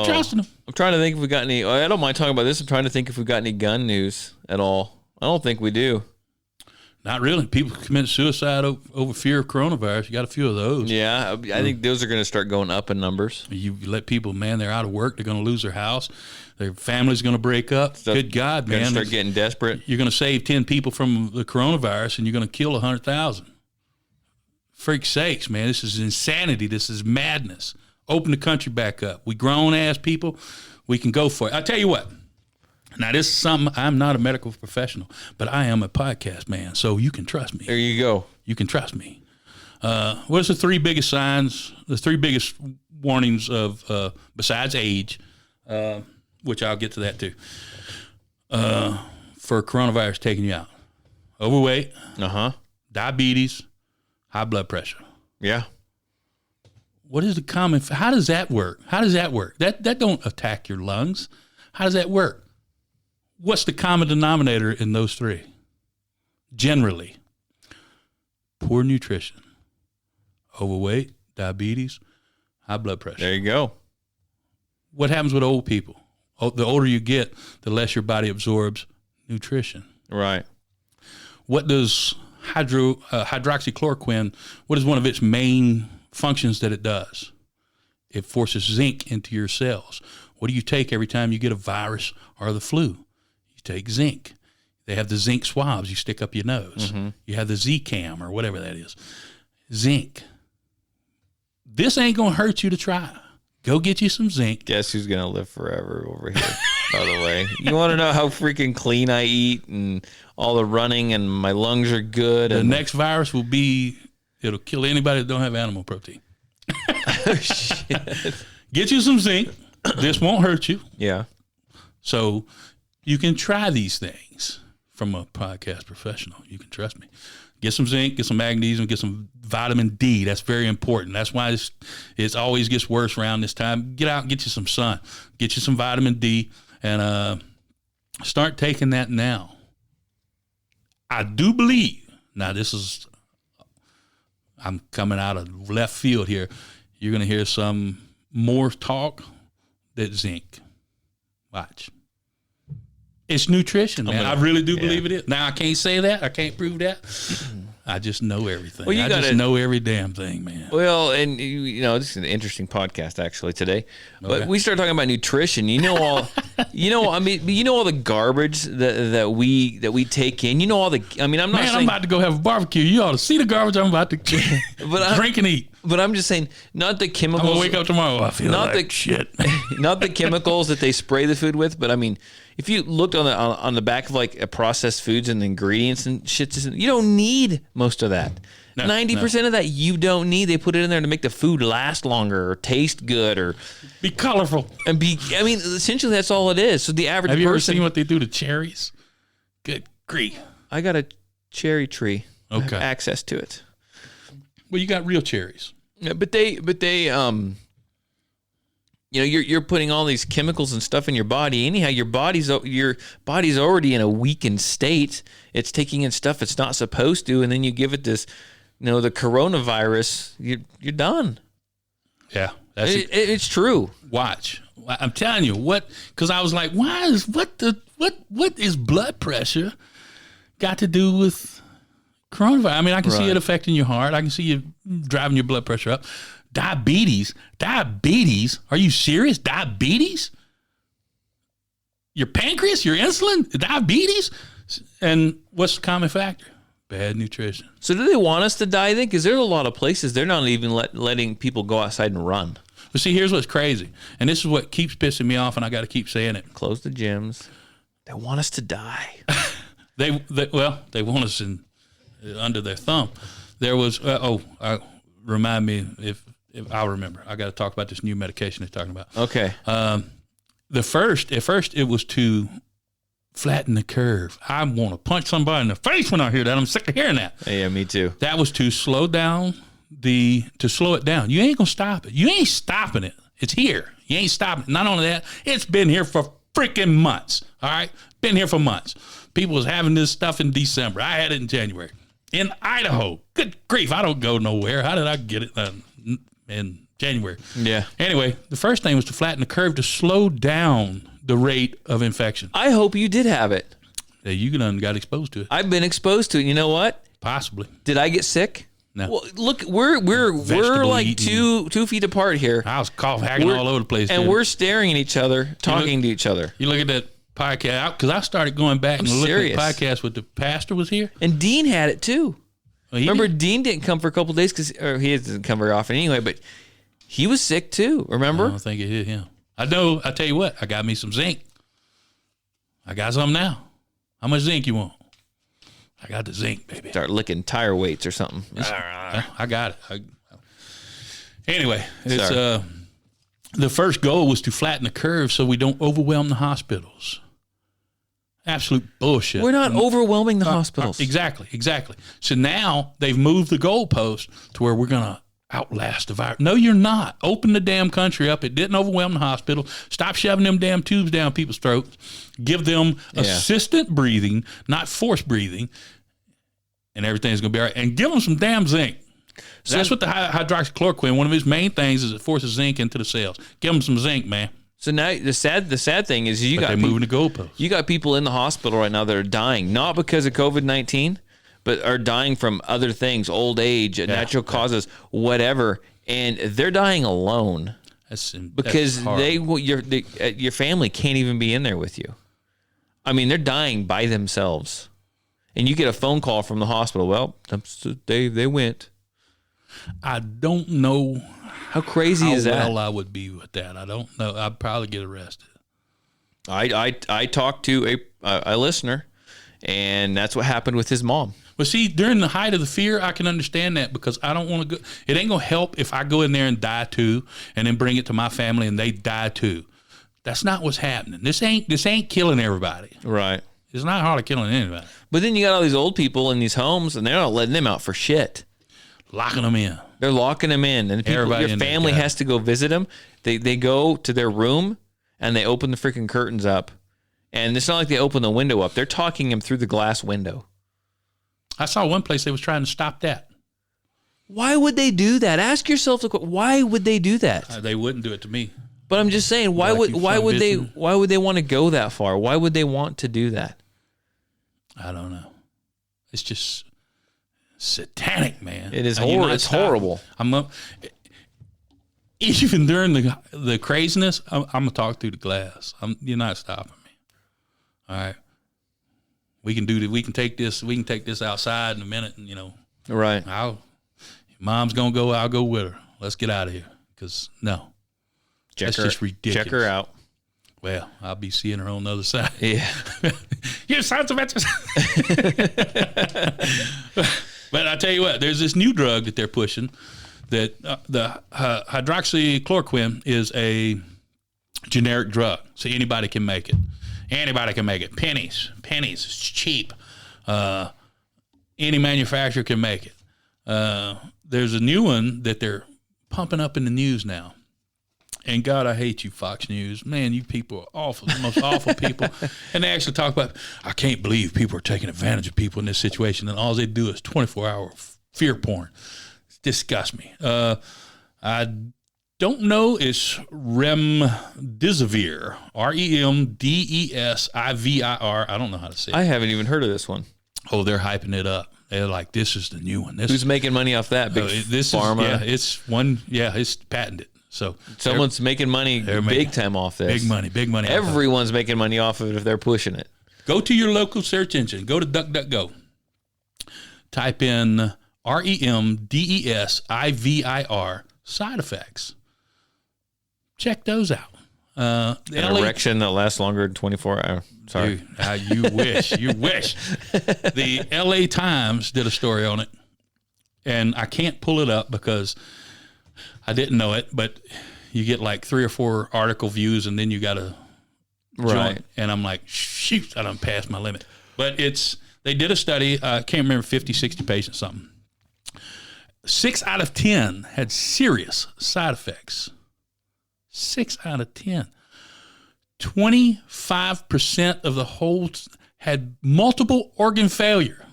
trusting them. I'm trying to think if we got any. I don't mind talking about this. I'm trying to think if we got any gun news at all. I don't think we do. Not really. People commit suicide over fear of coronavirus. You got a few of those. Yeah, I think those are going to start going up in numbers. You let people, man, they're out of work. They're going to lose their house. Their family's going to break up. Good God, man. Start getting desperate. You're going to save 10 people from the coronavirus, and you're going to kill 100,000. Freak sakes, man. This is insanity. This is madness. Open the country back up. We grown-ass people. We can go for it. I tell you what. Now, this is something, I'm not a medical professional, but I am a podcast man, so you can trust me. There you go. You can trust me. What's the three biggest signs, the three biggest warnings of, besides age, which I'll get to that too, for coronavirus taking you out? Overweight, diabetes, high blood pressure. Yeah. What is the common, how does that work? That don't attack your lungs. How does that work? What's the common denominator in those three? Generally, poor nutrition, overweight, diabetes, high blood pressure. There you go. What happens with old people? The older you get, the less your body absorbs nutrition. Right. What does hydroxychloroquine, what is one of its main functions that it does? It forces zinc into your cells. What do you take every time you get a virus or the flu? You take zinc. They have the zinc swabs you stick up your nose. You have the Z-Cam or whatever that is. Zinc. This ain't going to hurt you to try. Go get you some zinc. Guess who's going to live forever over here, by the way. You want to know how freaking clean I eat and all the running and my lungs are good? The next virus will be, it'll kill anybody that don't have animal protein. Oh, shit. Get you some zinc. This won't hurt you. Yeah. So you can try these things from a podcast professional. You can trust me. Get some zinc, get some magnesium, get some vitamin D. That's very important. That's why it always gets worse around this time. Get out and get you some sun. Get you some vitamin D and start taking that now. I do believe, now this is, I'm coming out of left field here. You're going to hear some more talk that zinc. Watch. It's nutrition, man. I really do believe it is. Now, I can't say that. I can't prove that. I just know everything. Well, just know every damn thing, man. Well, and you know, this is an interesting podcast actually today. But we start talking about nutrition. You know all, all the garbage that we take in. You know all the. I mean, I'm not. Man, I'm about to go have a barbecue. You ought to see the garbage I'm about to drink and eat. But I'm just saying, not the chemicals. I'm gonna wake up tomorrow. I feel like shit. Not the chemicals that they spray the food with, but I mean, if you looked on the back of like a processed foods and the ingredients and shit, you don't need most of that. 90% of that you don't need. They put it in there to make the food last longer or taste good or be colorful and I mean, essentially that's all it is. So the average Have you person. ever seen what they do to cherries? Good grief! I got a cherry tree. Okay. I have access to it. Well, you got real cherries. Yeah, but they you're putting all these chemicals and stuff in your body. Anyhow, your body's already in a weakened state. It's taking in stuff it's not supposed to, and then you give it this, the coronavirus. You're done. Yeah, it's true. Watch. I'm telling you because I was like, what is blood pressure got to do with coronavirus? I mean, I can see it affecting your heart. I can see you driving your blood pressure up. Diabetes? Are you serious? Diabetes? Your pancreas? Your insulin? Diabetes? And what's the common factor? Bad nutrition. So do they want us to die then? Because there's a lot of places they're not even letting people go outside and run. But see, here's what's crazy. And this is what keeps pissing me off, and I got to keep saying it. Close the gyms. They want us to die. They want us under their thumb. There was, remind me if I'll remember. I got to talk about this new medication they're talking about. Okay. At first it was to flatten the curve. I want to punch somebody in the face when I hear that. I'm sick of hearing that. Yeah, me too. That was to slow it down. You ain't gonna stop it. You ain't stopping it. It's here. You ain't stopping it. Not only that, it's been here for freaking months. All right, been here for months. People was having this stuff in December. I had it in January. In Idaho. Good grief, I don't go nowhere. How did I get it in January? Yeah. Anyway, the first thing was to flatten the curve to slow down the rate of infection. I hope you did have it. Yeah, you got exposed to it. I've been exposed to it. You know what? Possibly. Did I get sick? No. Well, look, we're like eating. 2 feet apart here. I was hacking all over the place. And we're staring at each other, talking to each other. You look at that podcast, because I started going back and looking at podcasts with the pastor was here. And Dean had it too. Well, Remember, Dean didn't come for a couple of days he doesn't come very often anyway, but he was sick too. Remember? I don't think it hit him. I know. I tell you what, I got me some zinc. I got some now. How much zinc you want? I got the zinc, baby. Start licking tire weights or something. I got it. Anyway, it's the first goal was to flatten the curve so we don't overwhelm the hospitals. Absolute bullshit. We're not overwhelming the hospitals. Exactly. So now they've moved the goalpost to where we're going to outlast the virus. No, you're not. Open the damn country up. It didn't overwhelm the hospital. Stop shoving them damn tubes down people's throats. Give them assistant breathing, not forced breathing, and everything's going to be all right. And give them some damn zinc. So that's what the hydroxychloroquine, one of his main things is it forces zinc into the cells. Give them some zinc, man. So now the sad thing is They're moving the goalposts. You got people in the hospital right now that are dying, not because of COVID-19, but are dying from other things, old age, natural causes, whatever, and they're dying alone because your family can't even be in there with you. I mean, they're dying by themselves, and you get a phone call from the hospital. Well, they went. I don't know. How crazy is that? How well I would be with that. I don't know. I'd probably get arrested. I talked to a listener, and that's what happened with his mom. Well, see, during the height of the fear, I can understand that because I don't want to go. It ain't going to help if I go in there and die too and then bring it to my family and they die too. That's not what's happening. This ain't killing everybody. Right. It's not hardly killing anybody. But then you got all these old people in these homes, and they're not letting them out for shit. Locking them in. They're locking them in, and your family has to go visit them. They go to their room, and they open the freaking curtains up. And it's not like they open the window up. They're talking them through the glass window. I saw one place they was trying to stop that. Why would they do that? Ask yourself, why would they do that? They wouldn't do it to me. But I'm just saying, why would they want to go that far? Why would they want to do that? I don't know. It's just satanic, man. It is horrible. It's horrible. Even during the craziness, I'm gonna talk through the glass. You're not stopping me. All right. We can take this outside in a minute, and Right. Mom's gonna go. I'll go with her. Let's get out of here. Because that's just ridiculous. Check her out. Well, I'll be seeing her on the other side. Yeah. You sons of bitches. But I tell you what, there's this new drug that they're pushing. That the hydroxychloroquine is a generic drug, so anybody can make it. Anybody can make it. Pennies. It's cheap. Any manufacturer can make it. There's a new one that they're pumping up in the news now. And God, I hate you, Fox News. Man, you people are awful, the most awful people. And they actually talk about, I can't believe people are taking advantage of people in this situation. And all they do is 24-hour fear porn. It disgusts me. I don't know. It's remdesivir, REMDESIVIR. I don't know how to say it. I haven't even heard of this one. Oh, they're hyping it up. They're like, this is the new one. Who's making money off that? Big pharma? It's patented. So someone's making money big time off this. Big money. Everyone's making money off of it if they're pushing it. Go to your local search engine. Go to DuckDuckGo. Type in REMDESIVIR side effects. Check those out. An erection that lasts longer than 24 hours. Sorry. You wish. You wish. The LA Times did a story on it, and I can't pull it up because I didn't know it, but you get like 3 or 4 article views, and then you got to join. And I'm like, shoot, I done passed my limit. But they did a study, I can't remember, 50, 60 patients, something. 6 out of 10 had serious side effects. 6 out of 10. 25% of the whole had multiple organ failure.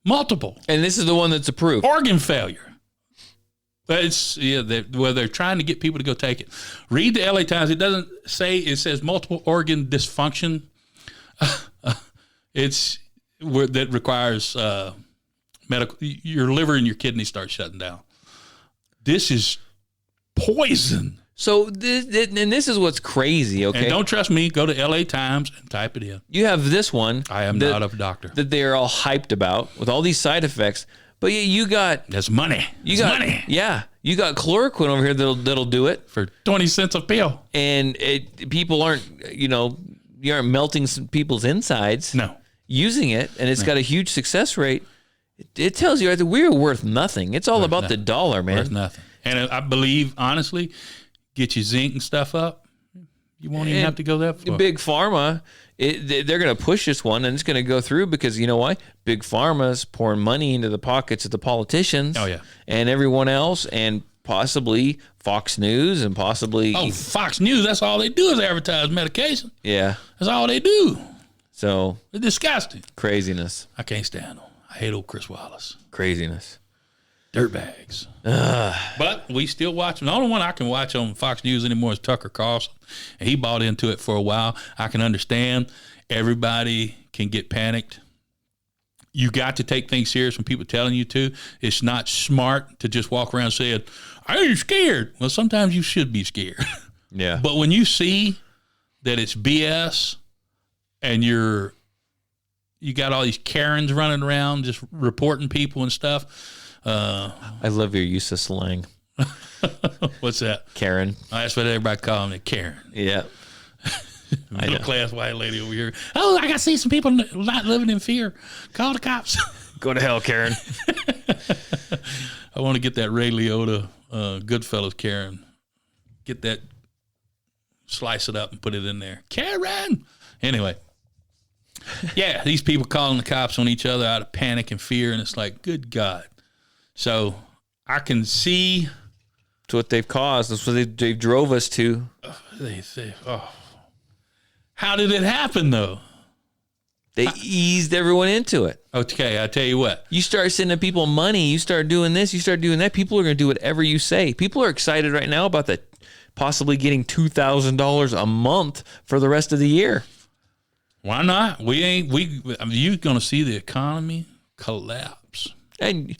Multiple. And this is the one that's approved. Organ failure. But they're trying to get people to go take it. Read the LA Times. It doesn't say, it says multiple organ dysfunction. That requires medical, your liver and your kidney start shutting down. This is poison. So, this is what's crazy, okay? And don't trust me. Go to LA Times and type it in. You have this one. I am not a doctor. That they're all hyped about with all these side effects. But you got... That's money. Money. Yeah. You got chloroquine over here that'll do it. For 20 cents a pill. And people aren't, you aren't melting some people's insides. No. Using it, and it's got a huge success rate. It tells you that we're worth nothing. It's all about the dollar, man. Worth nothing. And I believe, honestly, get your zinc and stuff up, you won't even have to go that far. Big Pharma, they're going to push this one, and it's going to go through because, you know why? Big Pharma's pouring money into the pockets of the politicians and everyone else, and possibly Fox News and possibly... Oh, Fox News, that's all they do is advertise medication. Yeah. That's all they do. So... It's disgusting. Craziness. I can't stand them. I hate old Chris Wallace. Craziness. Dirtbags. But we still watch them. The only one I can watch on Fox News anymore is Tucker Carlson. And he bought into it for a while. I can understand. Everybody can get panicked. You got to take things serious when people are telling you to. It's not smart to just walk around saying, I ain't scared. Well, sometimes you should be scared. Yeah. But when you see that it's BS and you got all these Karens running around just reporting people and stuff. I love your use of slang. What's that? Karen. That's what everybody calling it, Karen. Yeah. Middle class white lady over here. Oh, I got to see some people not living in fear. Call the cops. Go to hell, Karen. I want to get that Ray Liotta Goodfellas Karen. Get that, slice it up and put it in there. Karen! Anyway. Yeah, these people calling the cops on each other out of panic and fear, and it's like, good God. So I can see. It's what they've caused. That's what they drove us to. How did it happen, though? They eased everyone into it. Okay, I tell you what. You start sending people money, you start doing this, you start doing that, people are going to do whatever you say. People are excited right now about that, possibly getting $2,000 a month for the rest of the year. Why not? You're going to see the economy collapse. And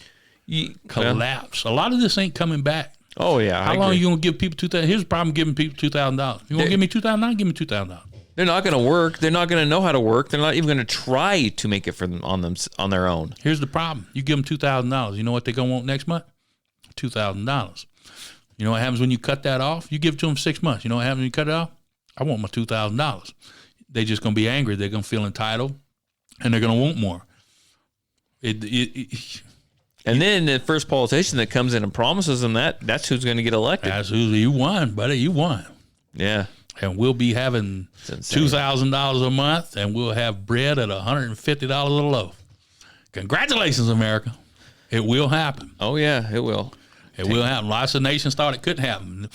collapse. A lot of this ain't coming back. Oh, yeah. How long are you going to give people $2,000? Here's the problem giving people $2,000. You want to give me $2,000? Give me $2,000. They're not going to work. They're not going to know how to work. They're not even going to try to make it for them on their own. Here's the problem. You give them $2,000. You know what they're going to want next month? $2,000. You know what happens when you cut that off? You give it to them 6 months. You know what happens when you cut it off? I want my $2,000. They're just going to be angry. They're going to feel entitled, and they're going to want more. And then the first politician that comes in and promises them that's who's going to get elected. That's who you won, buddy. You won. Yeah. And we'll be having $2,000 a month, and we'll have bread at $150 a loaf. Congratulations, America. It will happen. Oh, yeah, it will. It will happen. Lots of nations thought it couldn't happen.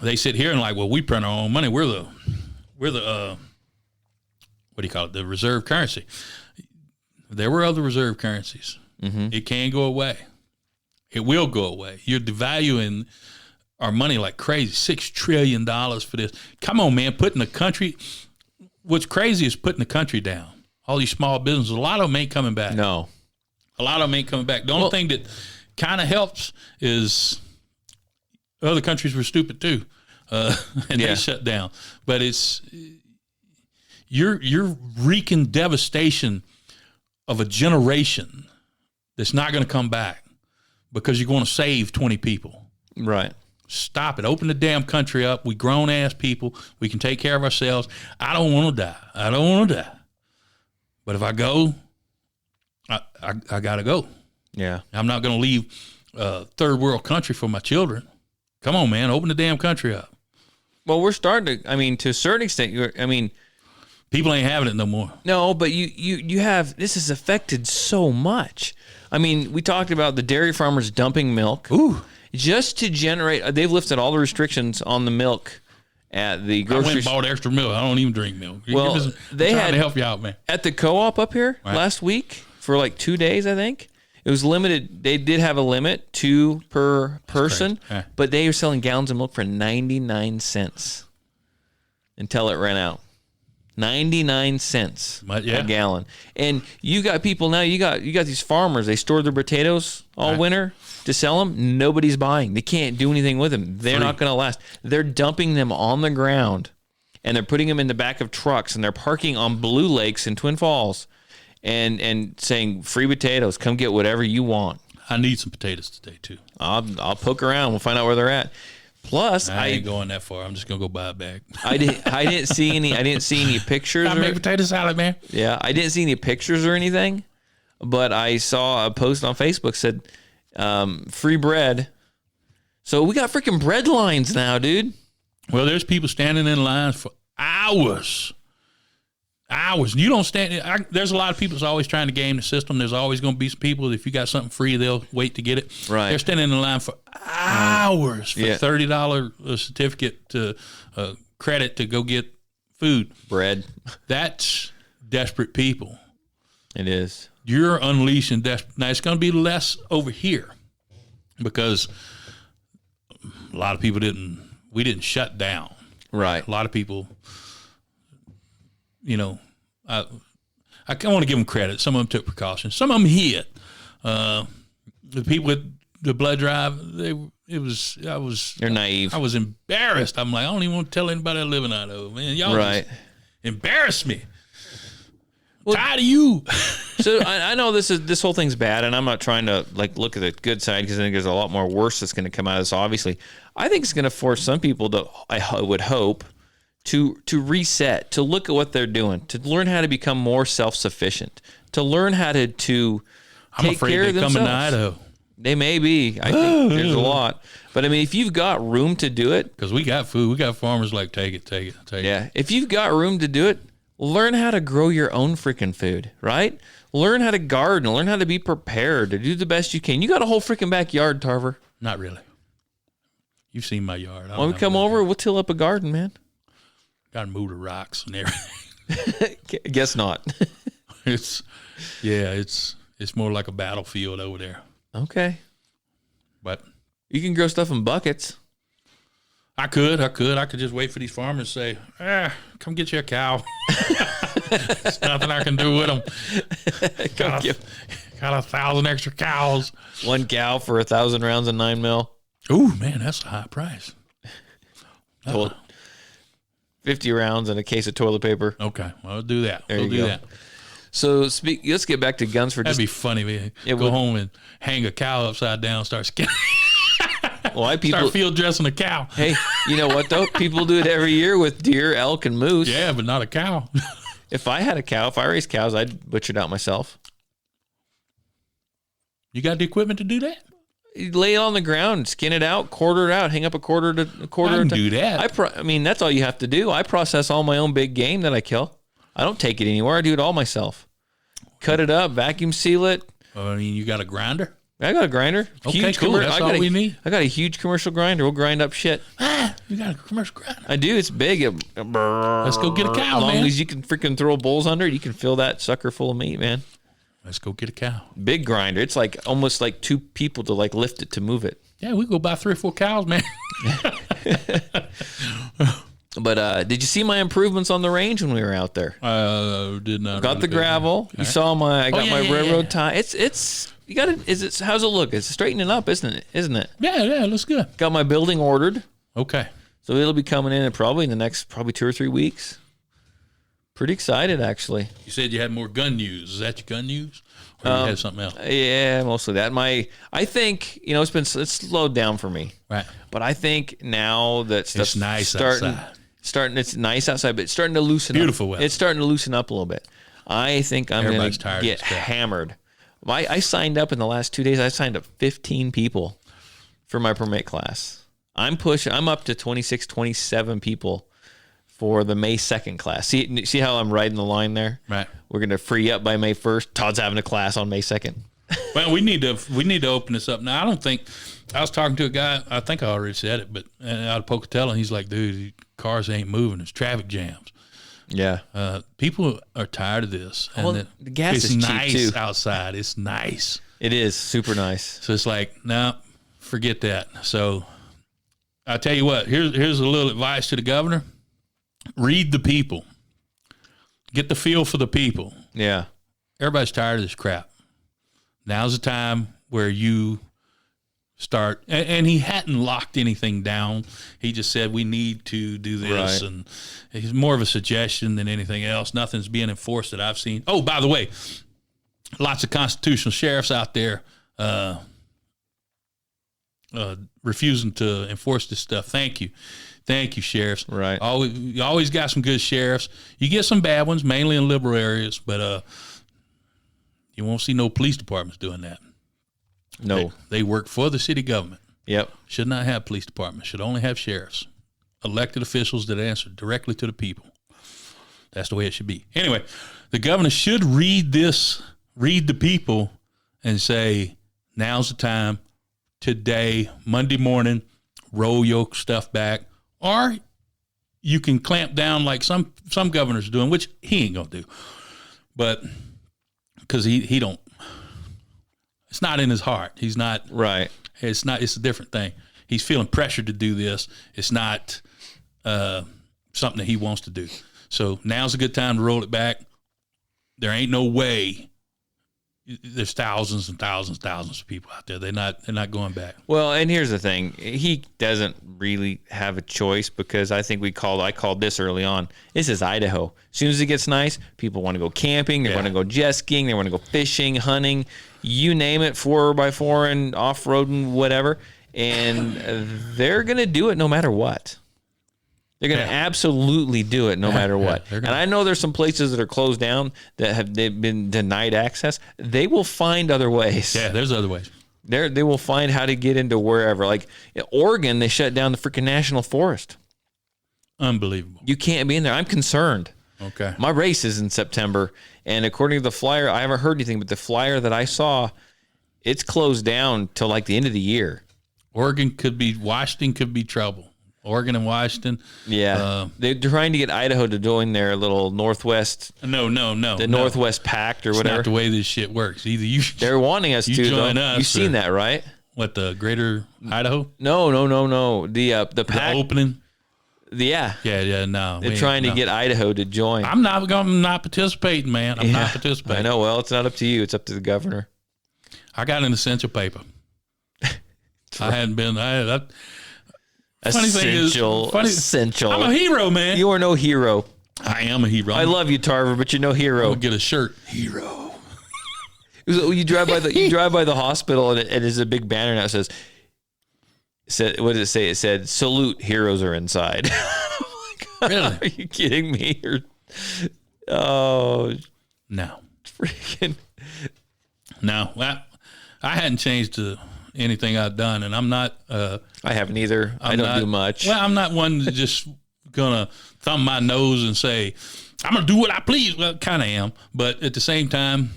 They sit here and like, well, we print our own money. We're the what do you call it? The reserve currency. There were other reserve currencies. Mm-hmm. It can go away. It will go away. You're devaluing our money like crazy. $6 trillion for this. Come on, man. Putting the country. What's crazy is putting the country down. All these small businesses. A lot of them ain't coming back. No. A lot of them ain't coming back. The only thing that kind of helps is other countries were stupid too, and they shut down. But you're wreaking devastation of a generation that's not going to come back because you're going to save 20 people. Right. Stop it. Open the damn country up. We grown ass people. We can take care of ourselves. I don't want to die. But if I go, I got to go. Yeah. I'm not going to leave a third world country for my children. Come on, man. Open the damn country up. Well, we're starting to, to a certain extent, people ain't having it no more. No, but you have, this has affected so much. We talked about the dairy farmers dumping milk. Ooh. Just to generate, they've lifted all the restrictions on the milk at the grocery store. I went and bought extra milk. I don't even drink milk. Well, they I'm trying had to help you out, man. At the co-op up here last week for like 2 days, I think. It was limited. They did have a limit, 2 per person, but they were selling gallons of milk for 99 cents until it ran out. 99 cents a gallon. And you got people now, you got these farmers, they store their potatoes all winter to sell them. Nobody's buying. They can't do anything with them. They're not going to last. They're dumping them on the ground, and they're putting them in the back of trucks, and they're parking on Blue Lakes in Twin Falls and saying, free potatoes, come get whatever you want. I need some potatoes today, too. I'll poke around. We'll find out where they're at. Plus, I ain't going that far. I'm just gonna go buy a bag. I didn't see any pictures. I make potato salad, man. Yeah, I didn't see any pictures or anything, but I saw a post on Facebook said free bread. So we got freaking bread lines now, dude. Well, there's people standing in lines for hours. You don't stand. There's a lot of people that's always trying to game the system. There's always going to be some people, if you got something free, they'll wait to get it. Right. They're standing in line for hours for $30 certificate to credit to go get food. Bread. That's desperate people. It is. You're unleashing desperate. Now, it's going to be less over here because a lot of people we didn't shut down. Right. A lot of people, you know, I want to give them credit. Some of them took precautions. Some of them hit. The people with the blood drive, You're naive. I was embarrassed. I'm like, I don't even want to tell anybody I live in Idaho, man. Y'all just embarrassed me. Tired of you. So I know this whole thing's bad, and I'm not trying to like look at the good side because I think there's a lot more worse that's going to come out of this. Obviously, I think it's going to force some people to, I would hope, to reset, to look at what they're doing, to learn how to become more self-sufficient, to learn how to I'm take afraid care of they're themselves. coming to Idaho They may be. I think there's a lot, but I mean, if you've got room to do it, because we got food, we got farmers like take it. yeah. If you've got room to do it, learn how to grow your own freaking food, right? Learn how to garden, learn how to be prepared, to do the best you can. You got a whole freaking backyard, Tarver. Not really. You've seen my yard. When we come over, we'll till up a garden, man. Got to move the rocks and everything. Guess not. It's more like a battlefield over there. Okay. But You can grow stuff in buckets. I could just wait for these farmers to say, come get you a cow. There's nothing I can do with them. Got 1,000 extra cows. 1 cow for 1,000 rounds of 9mm. Ooh, man, that's a high price. 50 rounds and a case of toilet paper. Okay, well, I'll do that. There We'll you do go. that. So let's get back to guns for That'd just. be funny, man. It Go would. home and hang a cow upside down, start skinning. Why people? Start field dressing a cow. Hey, you know what though? People do it every year with deer, elk, and moose. Yeah, but not a cow. If I had a cow, if I raised cows, I'd butcher it out myself. You got the equipment to do that? You lay it on the ground, skin it out, quarter it out, hang up a quarter. I can do that. I mean, that's all you have to do. I process all my own big game that I kill. I don't take it anywhere. I do it all myself. Cut it up, vacuum seal it. I mean, you got a grinder? I got a grinder. Okay, cool. That's all we need. I got a huge commercial grinder. We'll grind up shit. You got a commercial grinder. I do. It's big. Let's go get a cow, As long man. as you can freaking throw bulls under it, you can fill that sucker full of meat, man. Let's go get a cow. Big grinder. It's like almost like 2 people to like lift it to move it. Yeah, we go buy 3 or 4 cows, man. But did you see my improvements on the range when we were out there? Did not. Got the gravel. You saw I got my railroad tie. It's you got it. How's it look? It's straightening up, isn't it? Yeah, it looks good. Got my building ordered, Okay. so it'll be coming in probably in the next 2 or 3 weeks. Pretty excited, actually. You said you had more gun news. Is that your gun news? Or you had something else? Yeah, mostly that. I think it's slowed down for me. Right. But I think now that stuff's It's nice starting, it's nice outside, but it's starting to loosen Beautiful up. weather. It's starting to loosen up a little bit. I think I'm going Everybody's to tired get of stuff. hammered. I signed up in the last 2 days. I signed up 15 people for my permit class. I'm up to 26, 27 people for the May 2nd class. See how I'm riding the line there? Right. We're going to free up by May 1st. Todd's having a class on May 2nd. Well, we need to open this up now. I don't think I was talking to a guy. I think I already said it, but out of Pocatello, and he's like, "Dude, cars ain't moving. There's traffic jams." Yeah. People are tired of this. And Well, the gas it's is cheap, nice too. outside. It's nice. It is super nice. So it's like, no, forget that. So I tell you what. Here's a little advice to the governor. Read the people. Get the feel for the people. Yeah. Everybody's tired of this crap. Now's the time where you start. And he hadn't locked anything down. He just said we need to do this, Right. and it's more of a suggestion than anything else. Nothing's being enforced that I've seen. Oh, by the way, lots of constitutional sheriffs out there refusing to enforce this stuff. Thank you, sheriffs. Right. You always got some good sheriffs. You get some bad ones, mainly in liberal areas, but you won't see no police departments doing that. No. They work for the city government. Yep. Should not have police departments. Should only have sheriffs, elected officials that answer directly to the people. That's the way it should be. Anyway, the governor should read the people and say, now's the time, today, Monday morning, roll your stuff back. Or you can clamp down like some governors are doing, which he ain't going to do. But because he don't, it's not in his heart. He's not. Right. It's a different thing. He's feeling pressured to do this. It's not something that he wants to do. So now's a good time to roll it back. There ain't no way. There's thousands and thousands of people out there. They're not going back. Well, and here's the thing. He doesn't really have a choice because I think I called this early on. This is Idaho. As soon as it gets nice, people want to go camping. They want to go jet skiing. They want to go fishing, hunting, you name it, 4x4 and off-roading, whatever. And they're going to do it no matter what. They're going to absolutely do it no matter what. And I know there's some places that are closed down that they've been denied access. They will find other ways. Yeah, there's other ways. They will find how to get into wherever. Like in Oregon, they shut down the freaking national forest. Unbelievable. You can't be in there. I'm concerned. Okay. My race is in September, and according to the flyer, I haven't heard anything, but the flyer that I saw, it's closed down till like the end of the year. Washington could be trouble. Oregon and Washington. Yeah. They're trying to get Idaho to join their little Northwest. No. The Northwest Pact or it's whatever. Not the way this shit works. Either you. They're wanting us to join though. us. You've seen that, right? What, the Greater Idaho? No. The pact. The opening. Yeah. Yeah. No. They're trying to get Idaho to join. I'm not participating, man. I'm not participating. I know. Well, it's not up to you. It's up to the governor. I got an essential paper. I hadn't been. Essential. I'm a hero, man. You are no hero. I am a hero. I love you, Tarver, but you're no hero. I'll get a shirt. Hero. You drive by the hospital and there's a big banner now that said, what did it say? It said, "Salute, heroes are inside." Oh my God, really? Are you kidding me? Oh no, freaking no. I hadn't changed anything I've done, and I'm not. I haven't either. I don't do much. Well, I'm not one to just gonna thumb my nose and say I'm gonna do what I please. Well, kind of am, but at the same time,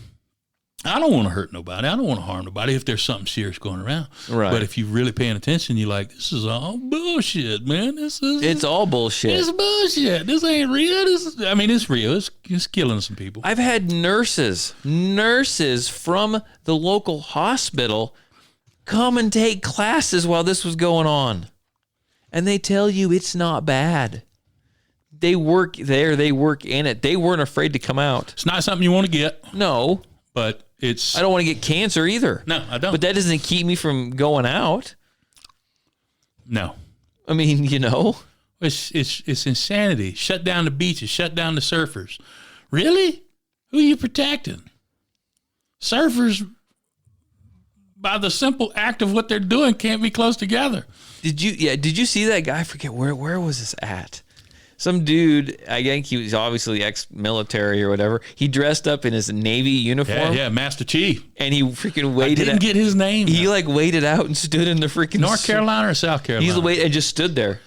I don't want to hurt nobody. I don't want to harm nobody if there's something serious going around. Right. But if you're really paying attention, you're like, this is all bullshit, man. It's all bullshit. It's bullshit. This ain't real. It's real. It's killing some people. I've had nurses from the local hospital come and take classes while this was going on. And they tell you it's not bad. They work there. They work in it. They weren't afraid to come out. It's not something you want to get. No. But I don't want to get cancer either. No, I don't. But that doesn't keep me from going out. No. I mean, It's insanity. Shut down the beaches. Shut down the surfers. Really? Who are you protecting? Surfers, by the simple act of what they're doing, can't be close together. Did you see that guy? I forget where was this at? Some dude, I think he was obviously ex-military or whatever. He dressed up in his Navy uniform. Yeah, Master Chief. And he freaking waited. I didn't get his name. He waited out and stood in the freaking North Carolina or South Carolina. He's waited and just stood there.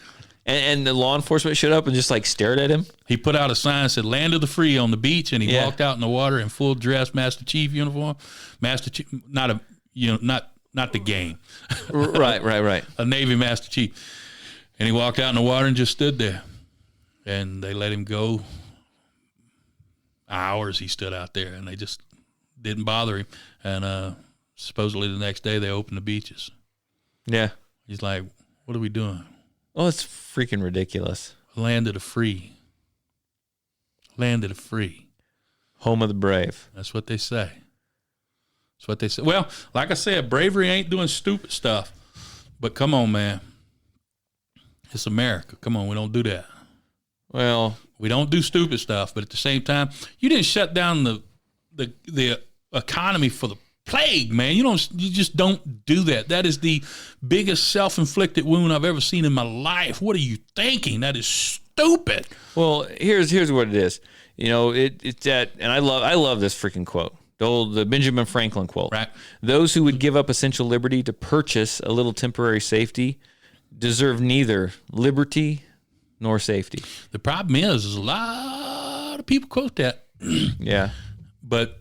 And the law enforcement showed up and just stared at him. He put out a sign that said "Land of the Free" on the beach, and he walked out in the water in full dress, Master Chief uniform. Master Chief, not the game. Right. A Navy Master Chief. And he walked out in the water and just stood there. And they let him go. Hours he stood out there, and they just didn't bother him. And supposedly the next day they opened the beaches. Yeah. He's like, what are we doing? Oh, it's freaking ridiculous. Land of the free. Land of the free. Home of the brave. That's what they say. That's what they say. Well, like I said, bravery ain't doing stupid stuff. But come on, man. It's America. Come on, we don't do that. Well, we don't do stupid stuff, but at the same time, you didn't shut down the economy for the plague, man. You just don't do that. That is the biggest self-inflicted wound I've ever seen in my life. What are you thinking? That is stupid. Well, here's what it is. It's that, and I love this freaking quote. The Benjamin Franklin quote. Right. Those who would give up essential liberty to purchase a little temporary safety deserve neither liberty nor safety. The problem is a lot of people quote that. Yeah. But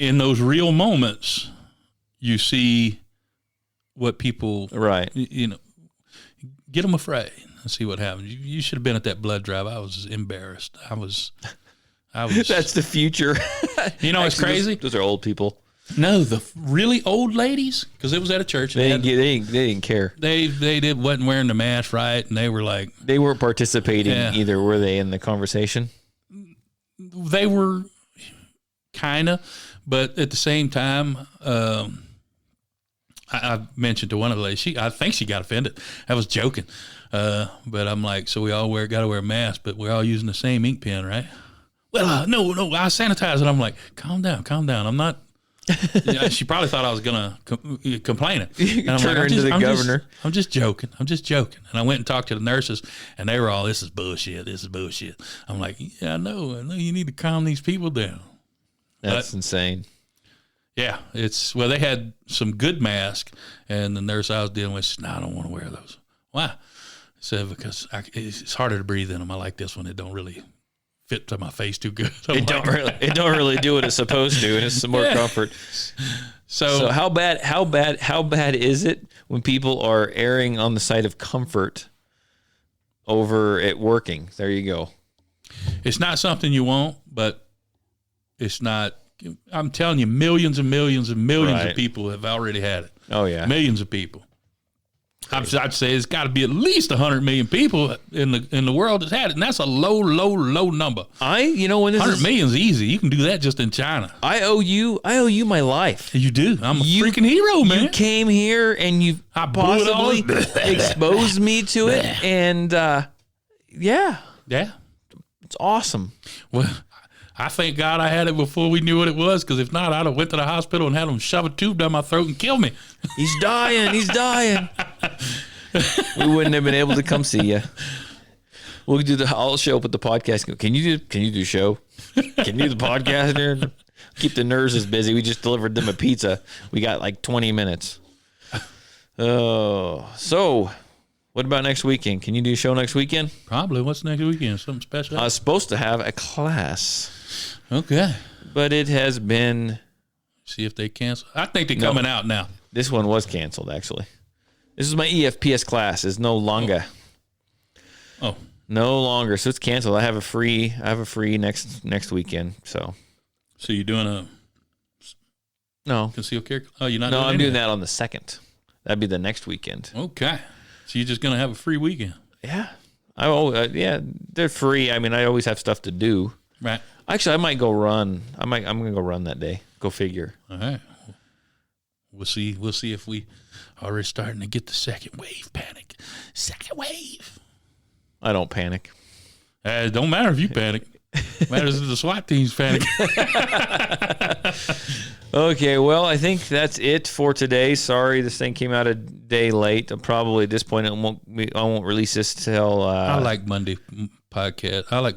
in those real moments, you see what people, right. Get them afraid and see what happens. You should have been at that blood drive. I was embarrassed. I was. That's the future. It's crazy. Those are old people. No, the really old ladies, because it was at a church. They didn't care. They wasn't wearing the mask right, and they were like, they weren't participating either, were they, in the conversation? They were kind of, but at the same time, I mentioned to one of the ladies, I think she got offended. I was joking, but I'm like, so we all got to wear a mask, but we're all using the same ink pen, right? Well, no, I sanitize it. I'm like, calm down. I'm not. She probably thought I was gonna complain it. And I'm Turn her into the governor. I'm just joking. And I went and talked to the nurses, and they were all, "This is bullshit. I'm like, yeah, I know. You need to calm these people down. That's insane. Yeah, they had some good masks, and the nurse I was dealing with said, "No, I don't want to wear those." Why? I said, because it's harder to breathe in them. I like this one. It don't really fit to my face too good. It don't really do what it's supposed to, and it's some more comfort. So how bad is it when people are erring on the side of comfort over it working? There you go. It's not something you want, but it's not. I'm telling you, millions and millions and millions of people have already had it. Oh yeah, millions of people. I'd say it's got to be at least 100 million people in the world that's had it, and that's a low number. When 100 million is easy. You can do that just in China. I owe you my life. You do. I'm a freaking hero, man. You came here and you possibly exposed me to it, and yeah, it's awesome. Well, I thank God I had it before we knew what it was, because if not, I'd have went to the hospital and had them shove a tube down my throat and kill me. He's dying. We wouldn't have been able to come see you. We'll I'll show up with the podcast. Can you do show? Can you do the podcast here? Keep the nurses busy. We just delivered them a pizza. We got like 20 minutes. Oh, so what about next weekend? Can you do a show next weekend? Probably. What's next weekend? Something special? I was supposed to have a class. Okay. But it has been. See if they cancel. I think they're coming out now. This one was canceled, actually. This is my EFPS class. It's no longer. Oh. No longer. So it's canceled. I have a free next weekend. So you're doing no concealed carry? Oh, you're not. No, I'm doing that on the 2nd. That'd be the next weekend. Okay. So you're just gonna have a free weekend? Yeah. They're free. I mean, I always have stuff to do. Right. Actually, I might go run. I'm gonna go run that day. Go figure. All right. We'll see if we are already starting to get the second wave panic. Second wave. I don't panic. It don't matter if you panic. It matters if the SWAT teams panic. Okay, well, I think that's it for today. Sorry, this thing came out a day late. Probably at this point, I won't release this till. I like Monday podcast. I like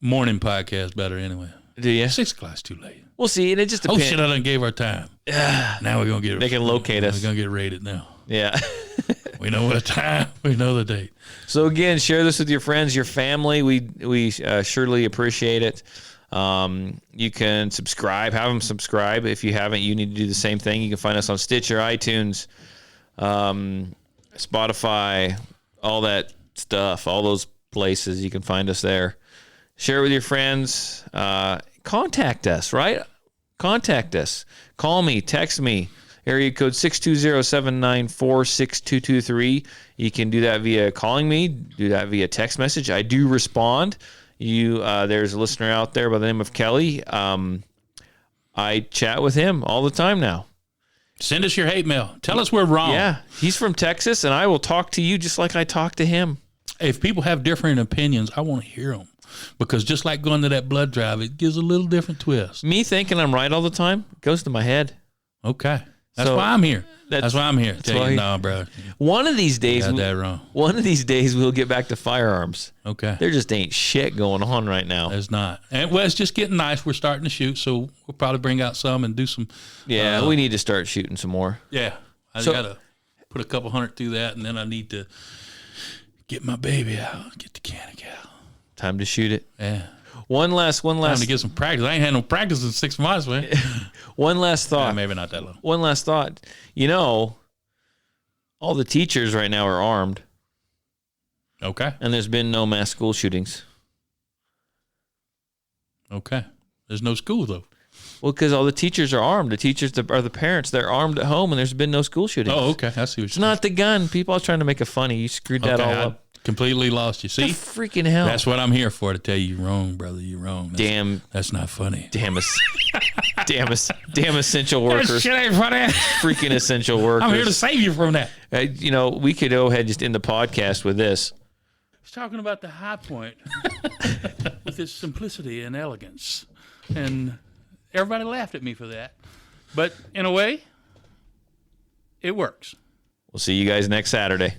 morning podcast better anyway. Do you? 6 o'clock's too late. We'll see, and it just depends. Oh shit! I done gave our time. Now we're gonna get. They can locate us. We're gonna get rated now. Yeah. We know what time. We know the date. So again, share this with your friends, your family. We surely appreciate it. You can subscribe. Have them subscribe. If you haven't, you need to do the same thing. You can find us on Stitcher, iTunes, Spotify, all that stuff. All those places you can find us there. Share it with your friends. Contact us, right? Contact us. Call me, text me. Area code 620-794-6223. You can do that via calling me, do that via text message. I do respond. There's a listener out there by the name of Kelly. I chat with him all the time now. Send us your hate mail. Tell us we're wrong. Yeah, he's from Texas, and I will talk to you just like I talk to him. if people have different opinions, I want to hear them. Because just like going to that blood drive, it gives a little different twist. Me thinking I'm right all the time goes to my head. Okay. That's So, why I'm here. That's why I'm here. Tell you, no, brother. One of these days, Got that wrong. One of these days, we'll get back to firearms. Okay. There just ain't shit going on right now. There's not. And well, it's just getting nice. We're starting to shoot, so we'll probably bring out some and do some. Yeah, we need to start shooting some more. Yeah. I So- got to put a couple hundred through that, and then I need to get my baby out, get the Canic out. Time to shoot it. Yeah. One last. Time to get some practice. I ain't had no practice in 6 months, man. One last thought. Maybe not that long. One last thought. You know, all the teachers right now are armed, Okay. and there's been no mass school shootings. Okay. There's no school, though. Well, because all the teachers are armed. The teachers are the parents. They're armed at home, and there's been no school shootings. Oh, okay. I see what It's you're not the gun. People are trying to make it funny. You screwed that all up. Completely lost you. See? The freaking hell. That's what I'm here for, to tell you you're wrong, brother. You're wrong. That's not funny. Damn essential workers. That shit ain't funny. Freaking essential workers. I'm here to save you from that. You know, we could go ahead and just end the podcast with this. I was talking about the High Point with its simplicity and elegance. And everybody laughed at me for that. But in a way, it works. We'll see you guys next Saturday.